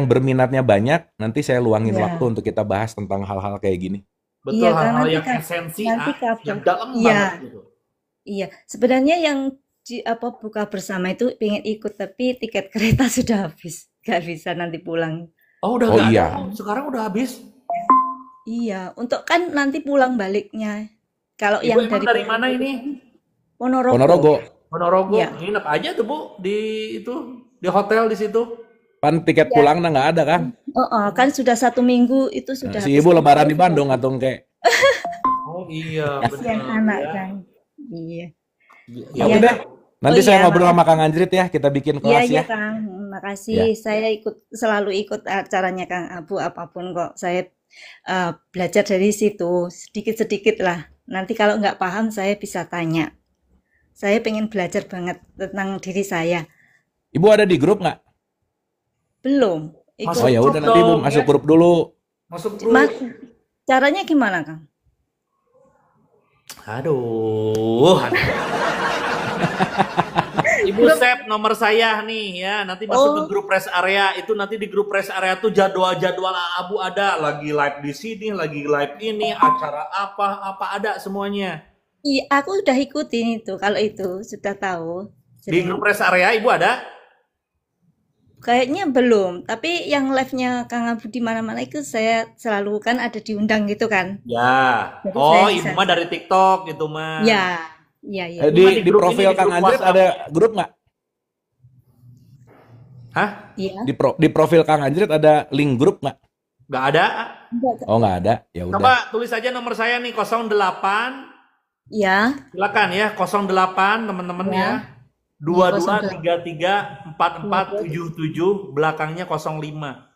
berminatnya banyak, nanti saya luangin waktu Iya. untuk kita bahas tentang hal-hal kayak gini. betul Iya, Kang. hal-hal Nanti yang kan esensi, nanti yang kapan? dalam Iya, banget gitu. iya. Sebenarnya yang buka bersama itu pengen ikut, tapi tiket kereta sudah habis. Gak bisa nanti pulang. Oh, udah Oh nggak ada, iya, Bu. Sekarang udah habis. Iya, untuk kan nanti pulang baliknya. Kalau Ibu yang emang dari dari mana Ponorogo, ini? Ponorogo. Ponorogo. Ponorogo. Iya, Nginep aja tuh, Bu, di itu, di hotel di situ. Pan tiket iya. pulangnya nggak ada kan? Kan sudah 1 minggu itu Nah, sudah si habis. ibu Kan lebaran saya di sudah Bandung atau kayak. Oh iya, kasihan benar anak ya. kan. Iya, Ya Ya iya. udah, Oh nanti saya iya, ngobrol sama makasih. Kang Anjrit ya, kita bikin Iya kelas iya ya. Kang, Ya. makasih. Saya selalu ikut acaranya Kang Abu apapun kok. Saya belajar dari situ sedikit-sedikit lah. Nanti kalau nggak paham saya bisa tanya. Saya pengen belajar banget tentang diri saya. Ibu ada di grup nggak? Belum Oh ikut. Masuk ya grup udah, nanti ibu dong masuk ya. grup dulu. Masuk Mas, grup. caranya gimana Kang? Aduh. Ibu Grup. save nomor saya nih ya. Nanti masuk ke Oh, grup rest area. Itu nanti di grup rest area tuh jadwal-jadwal Abu ada. Lagi live di sini, lagi live ini, acara apa ada semuanya. iya, aku udah ikutin itu. Kalau itu sudah tahu. Di Sering. grup rest area Ibu ada? Kayaknya belum. Tapi yang live-nya Kang Abu di mana-mana itu saya selalu kan ada diundang gitu kan. Ya. Jadi Oh, saya Ibu bisa. mah dari TikTok gitu mah. Ya, iya iya. Ibu mah Di di grup ini, profil di Kang grup Anjrit WhatsApp. ada grup nggak? Hah? Iya. Di profil Kang Anjrit ada link grup nggak? Nggak ada? Enggak. Oh nggak ada, ya udah. Coba tulis aja nomor saya nih 08. Ya, Silakan ya 08 teman-teman ya. ya. Iya 08. 22334477 belakangnya 05.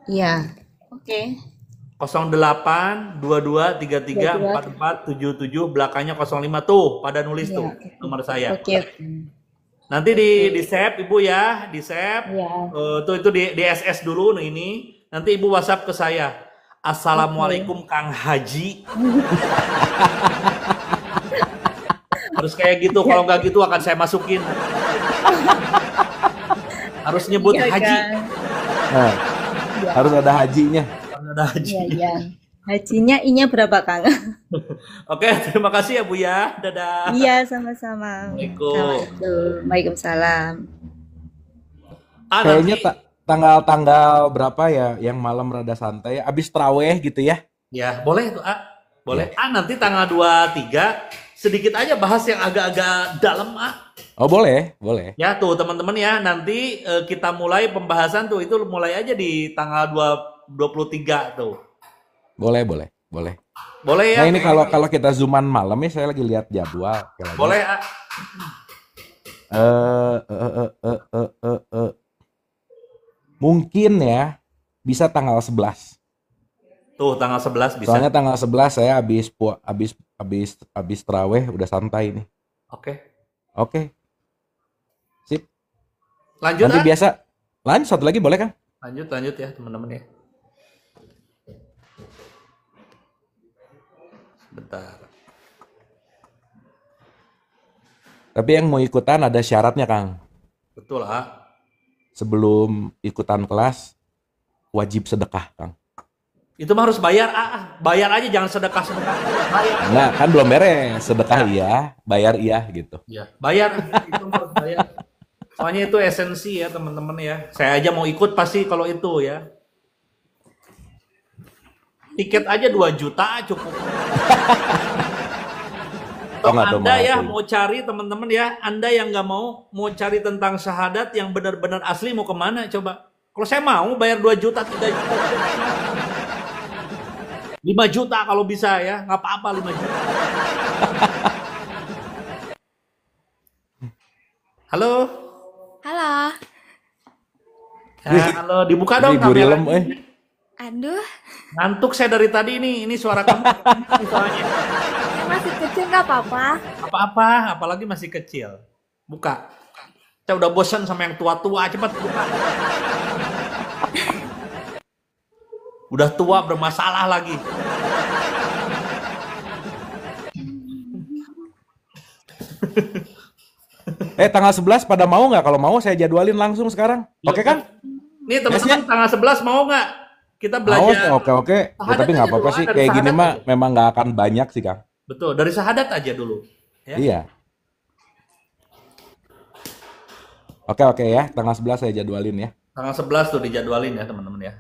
Iya. Oke. 08 2233 22. 4477 belakangnya 05 tuh pada nulis Iya. tuh nomor saya. Oke. Nanti di save Ibu ya, di save. Iya. Tuh itu di SS dulu nih ini. Nanti Ibu WhatsApp ke saya. Oke. Assalamualaikum Kang Haji. Harus kayak gitu, kalau nggak gitu akan saya masukin. Harus nyebut Iya haji. kan. Nah, Iya. harus ada hajinya. Harus ada haji. Iya iya. Hajinya I-nya berapa Kang? Oke, terima kasih ya Bu ya. Dadah. Iya, sama-sama. Assalamualaikum. Assalamualaikum. Waalaikumsalam. Kayaknya Nanti tanggal-tanggal berapa ya yang malam rada santai, abis traweh gitu ya. Ya, boleh tuh, A. Boleh. Ya. Nanti tanggal 23 sedikit aja bahas yang agak-agak dalam, A. Oh boleh, boleh. Ya tuh teman-teman ya, nanti kita mulai pembahasan tuh, itu mulai aja di tanggal 23 tuh. Boleh, boleh, boleh. Boleh ya? Nah ini kalau kita zooman malam ya, saya lagi lihat jadwal. Boleh, A. Mungkin ya bisa tanggal 11. Tuh tanggal 11 bisa. Soalnya tanggal 11 saya habis taraweh udah santai nih. Oke. Sip. Lanjut. Nanti biasa. Lanjut satu lagi boleh kan? Lanjut ya teman-teman ya. Bentar. Tapi yang mau ikutan ada syaratnya, Kang. Betul, A. Sebelum ikutan kelas wajib sedekah, Kang. Itu mah harus bayar, A. Bayar aja, jangan sedekah. Bayar. Nah, kan belum beres. Sedekah iya, bayar iya gitu. Iya, bayar. Itu harus bayar. Soalnya itu esensi ya, teman-teman ya. Saya aja mau ikut pasti kalau itu ya. Tiket aja 2 juta cukup. Anda ya mau cari teman-teman ya, Anda yang nggak mau cari tentang syahadat yang benar-benar asli mau kemana coba? Kalau saya mau bayar 2 juta, 3 juta, 5 juta kalau bisa ya, nggak apa-apa 5 juta. Halo. Halo, dibuka dong kameranya. Aduh. Ngantuk saya dari tadi ini suara kamu. Soalnya. Masih kecil nggak apa-apa. Apa-apa, apalagi masih kecil. Buka. Saya udah bosan sama yang tua-tua, cepat buka. Udah tua bermasalah lagi. Tanggal 11 pada mau nggak? Kalau mau saya jadwalin langsung sekarang. Oke kan? Nih teman-teman tanggal 11 mau nggak? Kita belajar. Oke. Ya, tapi nggak apa-apa sih. Kayak gini mah memang nggak akan banyak sih, Kang. Betul, dari syahadat aja dulu. Ya? Iya. Oke ya, tanggal 11 saya jadwalin ya. Tanggal 11 tuh dijadwalin ya teman-teman ya.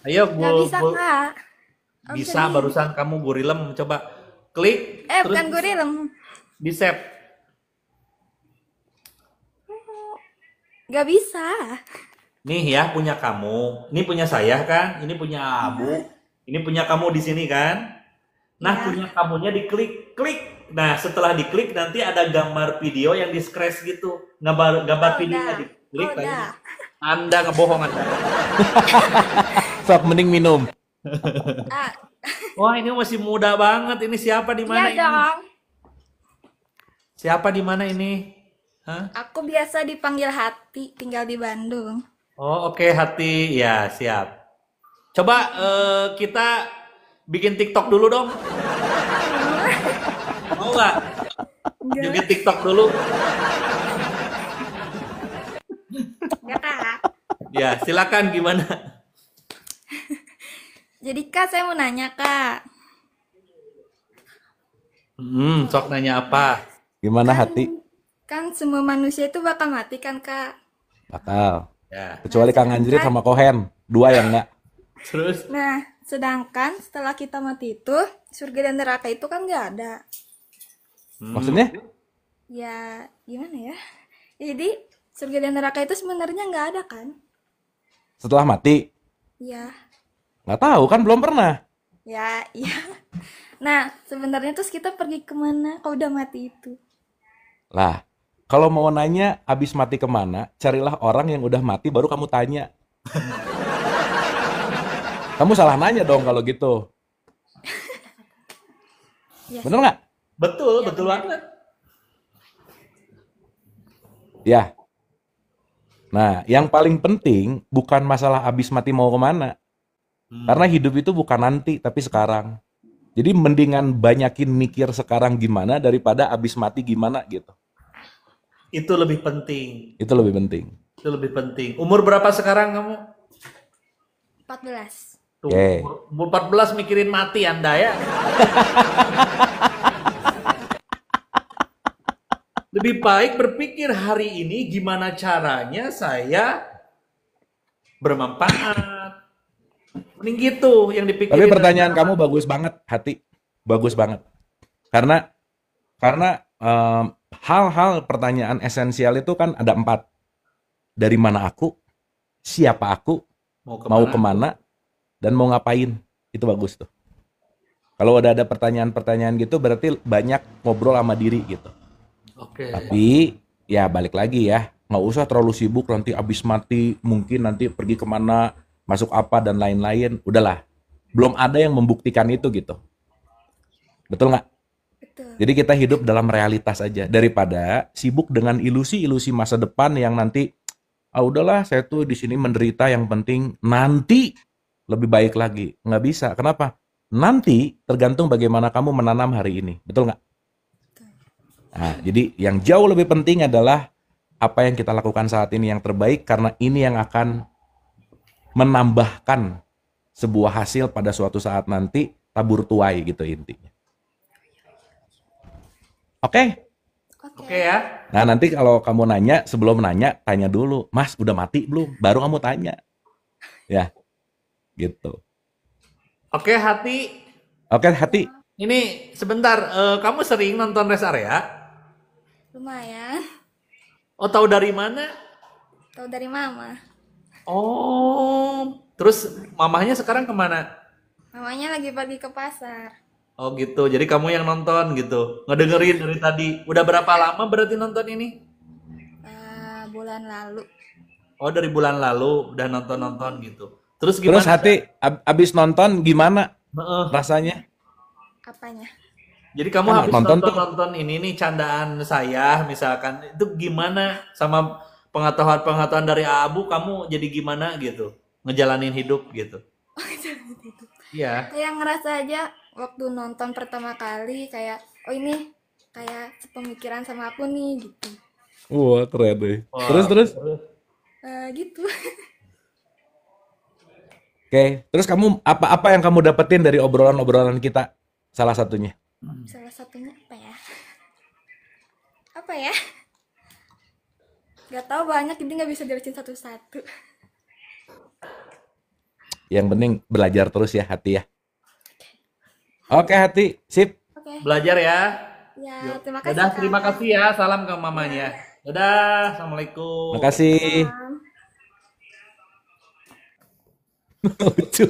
Ayo, Nggak bisa, Kak. Bisa, barusan kamu gurilem, coba klik. Terus bukan gurilem. Di save. Nggak bisa. Nih ya, punya kamu. Ini punya saya kan? Ini punya Abu. Ini punya kamu di sini kan? Nah, punya kamunya diklik. Klik. Nah, setelah diklik nanti ada gambar video yang di-scratch gitu. Gambar videonya diklik lagi. Anda ngebohong Anda. Sok mending minum. Wah, ini masih muda banget. Ini siapa di mana ini? Dong. Siapa di mana ini? Hah? Aku biasa dipanggil Hati, tinggal di Bandung. Oh, oke, Hati. Ya, siap. Coba kita bikin TikTok dulu dong. Mau nggak? Bikin TikTok dulu. Ya, silakan gimana? Jadi Kak, saya mau nanya Kak. Sok nanya apa? Gimana Hati? Kan semua manusia itu bakal mati kan Kak? Bakal. Ya. Kecuali Kang Anjrit sama Kohen. 2 yang enggak. Terus? Nah, sedangkan setelah kita mati itu, surga dan neraka itu kan nggak ada. Maksudnya? Ya, gimana ya? Jadi, surga dan neraka itu sebenarnya nggak ada kan? Setelah mati? Ya. Nggak tahu kan, belum pernah. Ya, iya. Nah, sebenarnya terus kita pergi kemana kalau udah mati itu? Lah, kalau mau nanya habis mati kemana, carilah orang yang udah mati baru kamu tanya. Kamu salah nanya dong kalau gitu. Ya, bener nggak? Betul, ya, betul banget. Ya. Nah, yang paling penting bukan masalah habis mati mau kemana. Karena hidup itu bukan nanti, tapi sekarang. Jadi mendingan banyakin mikir sekarang gimana daripada habis mati gimana gitu. Itu lebih penting. Itu lebih penting. Itu lebih penting. Umur berapa sekarang kamu? 14. Tuh, Oke. umur 14 mikirin mati Anda ya. Lebih baik berpikir hari ini gimana caranya saya bermanfaat, Mending gitu yang dipikirin. Tapi pertanyaan kamu bagus banget, Hati. Bagus banget. Karena hal-hal pertanyaan esensial itu kan ada 4. Dari mana aku, siapa aku, mau kemana, dan mau ngapain. Itu bagus tuh. Kalau udah ada pertanyaan-pertanyaan gitu, berarti banyak ngobrol sama diri gitu. Oke. Tapi ya balik lagi ya, nggak usah terlalu sibuk nanti abis mati, mungkin nanti pergi kemana, masuk apa dan lain-lain. Udahlah, belum ada yang membuktikan itu gitu. Betul nggak? Betul. Jadi kita hidup dalam realitas aja daripada sibuk dengan ilusi-ilusi masa depan yang nanti udahlah saya tuh di sini menderita, yang penting nanti lebih baik lagi. Nggak bisa. Kenapa? Nanti tergantung bagaimana kamu menanam hari ini. Betul nggak? Nah, jadi yang jauh lebih penting adalah apa yang kita lakukan saat ini yang terbaik, karena ini yang akan menambahkan sebuah hasil pada suatu saat nanti, tabur tuai gitu intinya. Oke? Oke ya. Nah nanti kalau kamu nanya, sebelum nanya, tanya dulu, Mas udah mati belum? Baru kamu tanya. Ya, gitu. Oke, Hati. Oke, Hati. Ini sebentar, kamu sering nonton rest area? Lumayan. Oh, tahu dari mana? Tahu dari mama. Oh, terus mamahnya sekarang kemana? Mamanya lagi pergi ke pasar. Oh gitu, jadi kamu yang nonton gitu, ngedengerin dari tadi. Udah berapa lama berarti nonton ini? Bulan lalu. Oh, dari bulan lalu udah nonton-nonton gitu. Terus Terus gimana? Hati, abis nonton gimana Heeh. rasanya? Apanya? Jadi kamu Kan habis nonton tuh. nonton ini nih candaan saya misalkan, itu gimana sama pengetahuan-pengetahuan dari Abu, kamu jadi gimana gitu ngejalanin hidup gitu? Iya. Kayak ngerasa aja waktu nonton pertama kali kayak oh ini kayak sepemikiran sama aku nih gitu. Wah keren deh. Wah, Terus. Gitu. Oke, terus kamu apa yang kamu dapetin dari obrolan-obrolan kita? Salah satunya. Salah satunya apa ya? Apa ya? Gak tahu banyak, jadi nggak bisa jelasin satu-satu. Yang penting belajar terus ya, Hati ya. Oke, Hati, sip. Oke. Belajar ya. Ya, terima kasih. Dadah, Kak. terima kasih ya. Salam ke mamanya. Dadah, assalamualaikum. Makasih. Lucu.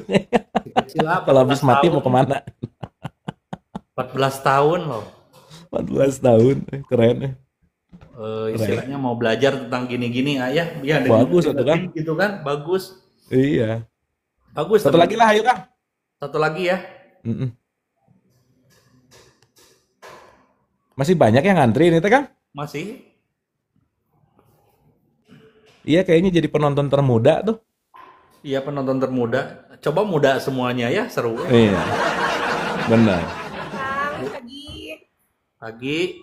Kecil apa? Kalau habis 14 mati tahun. mau kemana? 14 tahun loh. 14 tahun, keren. Istilahnya mau belajar tentang gini-gini, ayah. Ya, Bagus satu kan? gitu kan, bagus. Iya. Bagus. Satu teman. lagi lah, ayo Kang. Satu lagi ya. Masih banyak yang ngantri ini teh Kang? Masih. Iya, kayaknya jadi penonton termuda tuh. Iya, penonton termuda. Coba muda semuanya ya, seru. Iya. Benar. Pagi.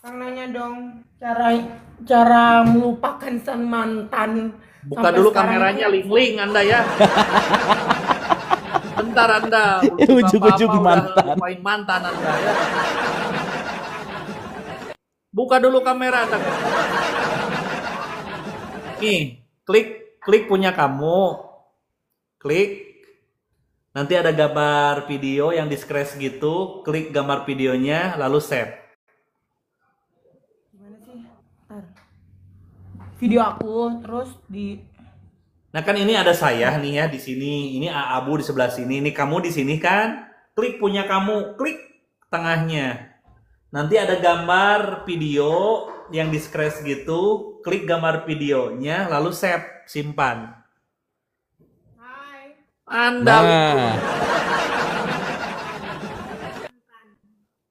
Kang nanya dong cara melupakan sang mantan. Buka Sampai dulu sekarang kameranya, itu- link Anda ya. Bentar Anda. Ya, ujung-ujung Apa-apa udah mantan. lupain mantan Anda ya. Buka dulu kamera Anda. Nih, klik punya kamu. Klik. Nanti ada gambar video yang di-scratch gitu. Klik gambar videonya, lalu save. Gimana sih? Ntar. Video aku terus di Nah kan ini ada saya nih ya di sini. Ini Abu di sebelah sini. Ini kamu di sini kan. Klik punya kamu. Klik tengahnya. Nanti ada gambar video yang di-scratch gitu. Klik gambar videonya, lalu save, simpan. Anda. Nah,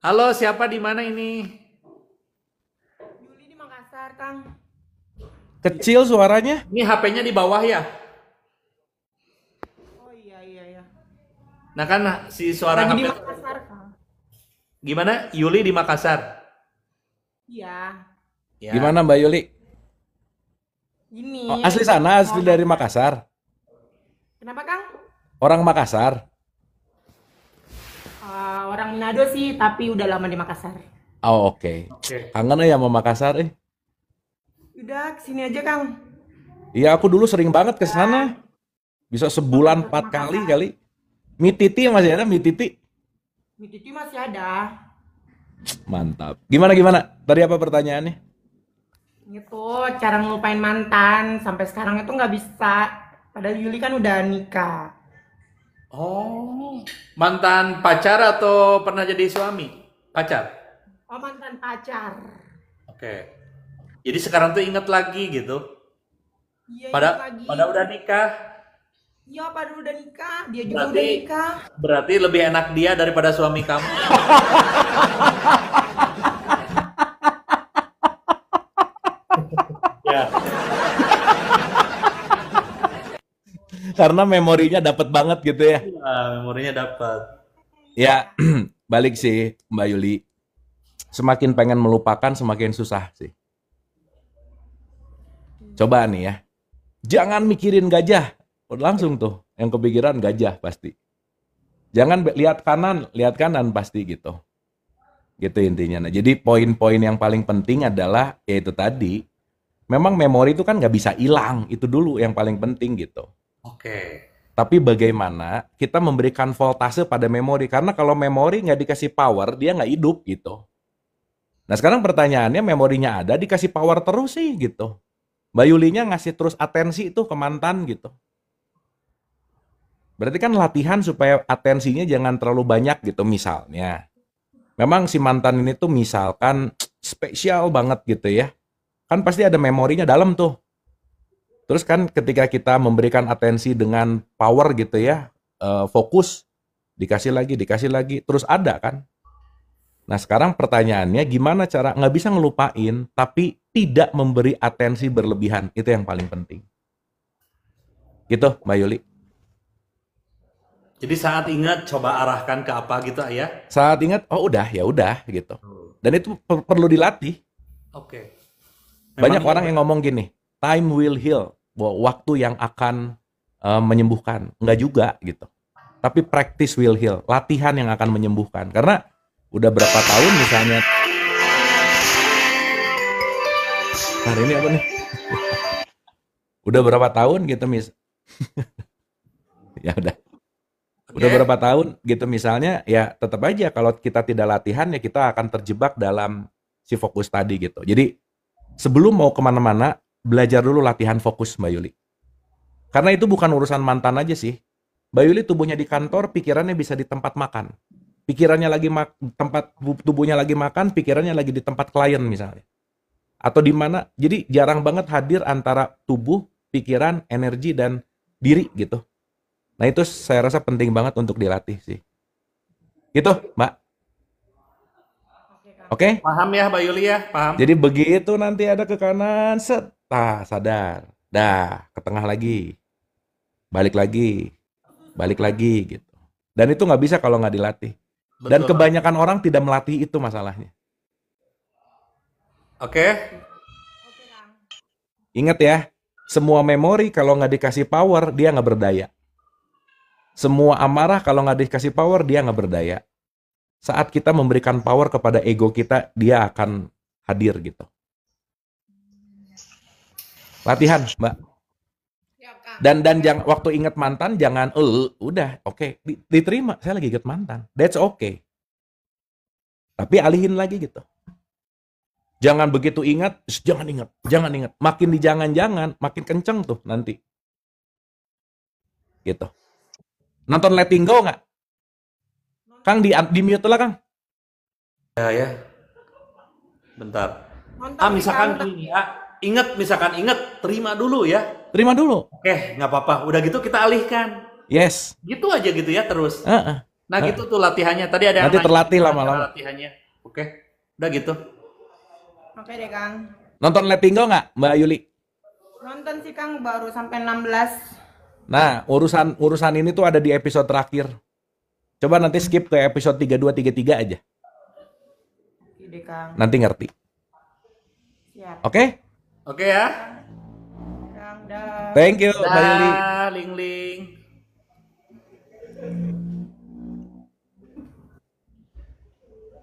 Halo, siapa di mana ini? Yuli di Makassar, Kang. kecil suaranya. Ini HP-nya di bawah ya. Oh iya. Nah kan si suara Lagi di HP. Makassar, Kang. Gimana? Yuli di Makassar. Iya. Ya. Gimana Mbak Yuli? Gini. Oh, asli sana, asli dari Makassar. Kenapa, Kang? Orang Makassar. Orang Manado sih, tapi udah lama di Makassar. Oh, oke. Oke. Kangen ya sama Makassar Udah kesini aja, Kang. Iya, aku dulu sering banget ke sana. Bisa sebulan 4 kali kali. Mie titi masih ada, mie titi. Mie titi masih ada. Mantap. Gimana? Tadi apa pertanyaannya? Gitu, cara ngelupain mantan sampai sekarang itu nggak bisa. Padahal Yuli kan udah nikah. Oh, mantan pacar atau pernah jadi suami? Pacar. Oh, mantan pacar. Oke. Jadi sekarang tuh inget lagi gitu. Iya, Pada ingat lagi. pada udah nikah. Iya, padahal udah nikah. Dia juga udah nikah. Berarti lebih enak dia daripada suami kamu. Ya. Karena memorinya dapat banget gitu ya. Memorinya dapat. Ya, balik sih Mbak Yuli. Semakin pengen melupakan, semakin susah sih. Coba nih ya. Jangan mikirin gajah. Langsung tuh, yang kepikiran gajah pasti. Jangan lihat kanan pasti gitu. Gitu intinya. Nah, jadi poin-poin yang paling penting adalah, yaitu tadi, memang memori itu kan nggak bisa hilang. Itu dulu yang paling penting gitu. Oke. Tapi bagaimana kita memberikan voltase pada memori. Karena kalau memori nggak dikasih power, dia nggak hidup gitu. Nah sekarang pertanyaannya, memorinya ada, dikasih power terus sih gitu. Mbak Yulinya ngasih terus atensi itu ke mantan gitu. Berarti kan latihan supaya atensinya jangan terlalu banyak gitu misalnya. Memang si mantan ini tuh misalkan spesial banget gitu ya. Kan pasti ada memorinya dalam tuh. Terus kan ketika kita memberikan atensi dengan power gitu ya, fokus, dikasih lagi, terus ada kan. Nah sekarang pertanyaannya gimana cara, nggak bisa ngelupain, tapi tidak memberi atensi berlebihan. Itu yang paling penting. Gitu Mbak Yuli. Jadi saat ingat coba arahkan ke apa gitu Ayah? Saat ingat, oh udah, ya udah gitu. Dan itu perlu dilatih. Oke. Banyak orang yang ngomong gini, time will heal, bahwa waktu yang akan menyembuhkan. Enggak juga gitu. Tapi practice will heal, latihan yang akan menyembuhkan. Karena udah berapa tahun misalnya. Nah ini apa nih? Udah berapa tahun gitu ya udah. Udah berapa tahun gitu misalnya, ya tetap aja kalau kita tidak latihan ya kita akan terjebak dalam si fokus tadi gitu. Jadi sebelum mau kemana-mana, belajar dulu latihan fokus Mbak Yuli. Karena itu bukan urusan mantan aja sih. Mbak Yuli tubuhnya di kantor, pikirannya bisa di tempat makan. Pikirannya lagi tubuhnya lagi makan, pikirannya lagi di tempat klien misalnya. Atau di mana, jadi jarang banget hadir antara tubuh, pikiran, energi, dan diri gitu. Nah itu saya rasa penting banget untuk dilatih sih. Gitu Mbak. Oke? Paham ya Mbak Yuli ya? Paham. Jadi begitu nanti ada ke kanan, set, sadar. Dah, ke tengah lagi. Balik lagi gitu. Dan itu nggak bisa kalau nggak dilatih. Dan kebanyakan orang tidak melatih itu masalahnya. Oke. Ingat ya, semua memori kalau nggak dikasih power, dia nggak berdaya. Semua amarah kalau nggak dikasih power, dia nggak berdaya. Saat kita memberikan power kepada ego kita, dia akan hadir gitu. Latihan, Mbak. Dan jangan waktu ingat mantan jangan udah oke, diterima saya lagi ingat mantan. That's okay. Tapi alihin lagi gitu. Jangan begitu ingat, jangan ingat. Makin di jangan-jangan, makin kenceng tuh nanti. Gitu. Nonton Letting Go nggak? Kang di mute lah Kang. Ya. Bentar. Misalkan gini ya. Misalkan ingat, terima dulu ya. Terima dulu. Oke, nggak apa-apa. Udah gitu kita alihkan. Yes. Gitu aja gitu ya terus. Nah gitu tuh latihannya. Tadi ada nanti yang terlatih lama-lama. Latihannya. Oke. Udah gitu. Oke deh Kang. Nonton Letting Go nggak Mbak Yuli? Nonton sih Kang baru sampai 16. Nah, urusan ini tuh ada di episode terakhir. Coba nanti skip ke episode 32, 33 aja. Oke deh Kang. Nanti ngerti. Siap. Oke? Oke ya. Kang, dah. Thank you, Mbak Yuli. Ling.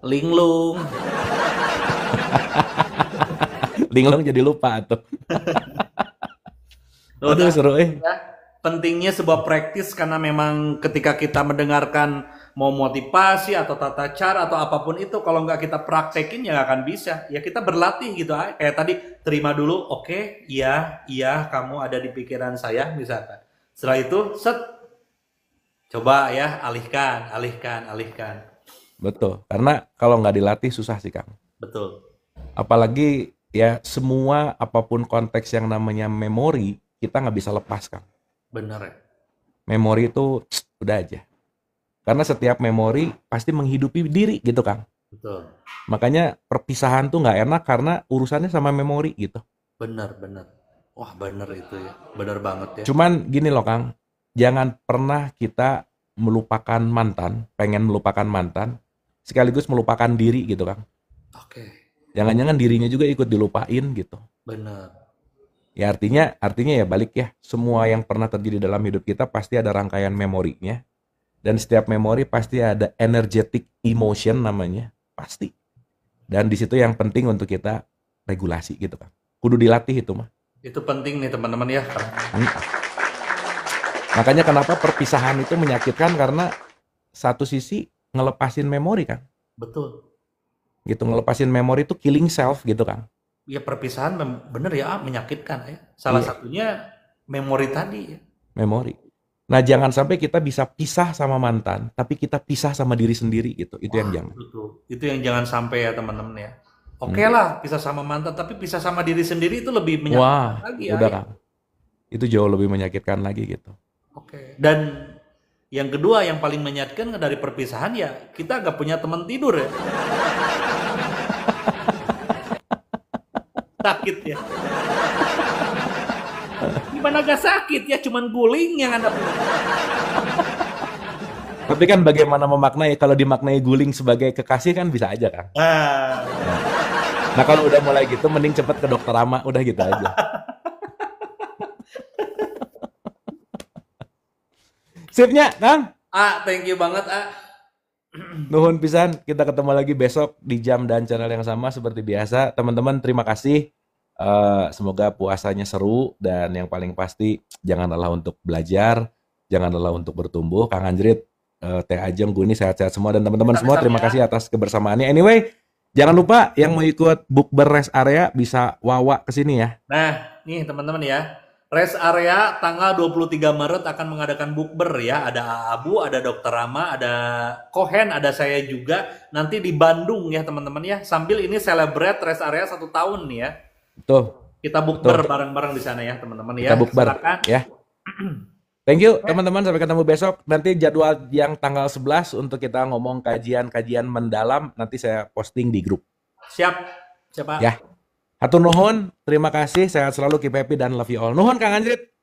Linglung. Linglung jadi lupa tuh. Aduh seru Ya. pentingnya sebuah praktis karena memang ketika kita mendengarkan mau motivasi atau tata cara atau apapun itu, kalau nggak kita praktekin ya nggak akan bisa. Ya kita berlatih gitu, kayak tadi terima dulu, oke, iya, kamu ada di pikiran saya misalkan. Setelah itu, set, coba ya alihkan. Betul. Karena kalau nggak dilatih susah sih Kang. Betul. Apalagi ya semua apapun konteks yang namanya memori kita nggak bisa lepas Kang. Bener ya. Memori itu udah aja. Karena setiap memori pasti menghidupi diri gitu Kang. Betul. Makanya perpisahan tuh nggak enak karena urusannya sama memori gitu. Bener. Wah bener itu ya. Bener banget ya. Cuman gini loh Kang, jangan pernah kita melupakan mantan, pengen melupakan mantan, sekaligus melupakan diri gitu Kang. Oke. Jangan-jangan dirinya juga ikut dilupain gitu. Bener. Ya artinya ya balik ya, semua yang pernah terjadi dalam hidup kita pasti ada rangkaian memorinya. Dan setiap memori pasti ada energetic emotion namanya, pasti. Dan di situ yang penting untuk kita regulasi gitu Kang. Kudu dilatih itu mah. Itu penting nih teman-teman ya. Makanya kenapa perpisahan itu menyakitkan, karena satu sisi ngelepasin memori kan. Betul. Gitu, ngelepasin memori itu killing self gitu Kang. Ya perpisahan bener ya menyakitkan ya. Salah satunya memori tadi ya. Memori. Nah jangan sampai kita bisa pisah sama mantan, tapi kita pisah sama diri sendiri gitu. Itu yang jangan. Betul. Itu yang jangan sampai ya teman-teman ya. Oke lah pisah sama mantan, tapi pisah sama diri sendiri itu lebih menyakitkan lagi ya. Udah Kang. Itu jauh lebih menyakitkan lagi gitu. Oke. Dan yang kedua yang paling menyakitkan dari perpisahan ya kita gak punya teman tidur ya. Sakit ya. Gimana gak sakit ya, cuman guling yang Anda punya. Tapi kan bagaimana memaknai, kalau dimaknai guling sebagai kekasih kan bisa aja Kang. Nah kalau udah mulai gitu mending cepet ke dokter Rama, udah gitu aja. Sipnya Kang. Thank you banget Nuhun pisan, kita ketemu lagi besok di jam dan channel yang sama seperti biasa. Teman-teman terima kasih. Semoga puasanya seru, dan yang paling pasti jangan lelah untuk belajar, jangan lelah untuk bertumbuh. Kang Anjrit, Teh Ajeng, Guni sehat-sehat semua, dan teman-teman semua terima kasih atas kebersamaannya. Anyway, jangan lupa yang mau ikut bukber rest area bisa wawa ke sini ya. Nah, nih teman-teman ya. Rest area tanggal 23 Maret akan mengadakan bukber ya. Ada Abu, ada Dr. Rama, ada Kohen, ada saya juga. Nanti di Bandung ya teman-teman ya. Sambil ini celebrate rest area 1 tahun nih ya. Betul. Kita bukber bareng-bareng di sana ya teman-teman ya. Kita bukber ya. Thank you teman-teman, sampai ketemu besok. Nanti jadwal yang tanggal 11 untuk kita ngomong kajian-kajian mendalam nanti saya posting di grup. Siapa? Ya. Hatur nuhun, terima kasih, sehat selalu, keep happy dan love you all. Nuhun Kang Anjrit.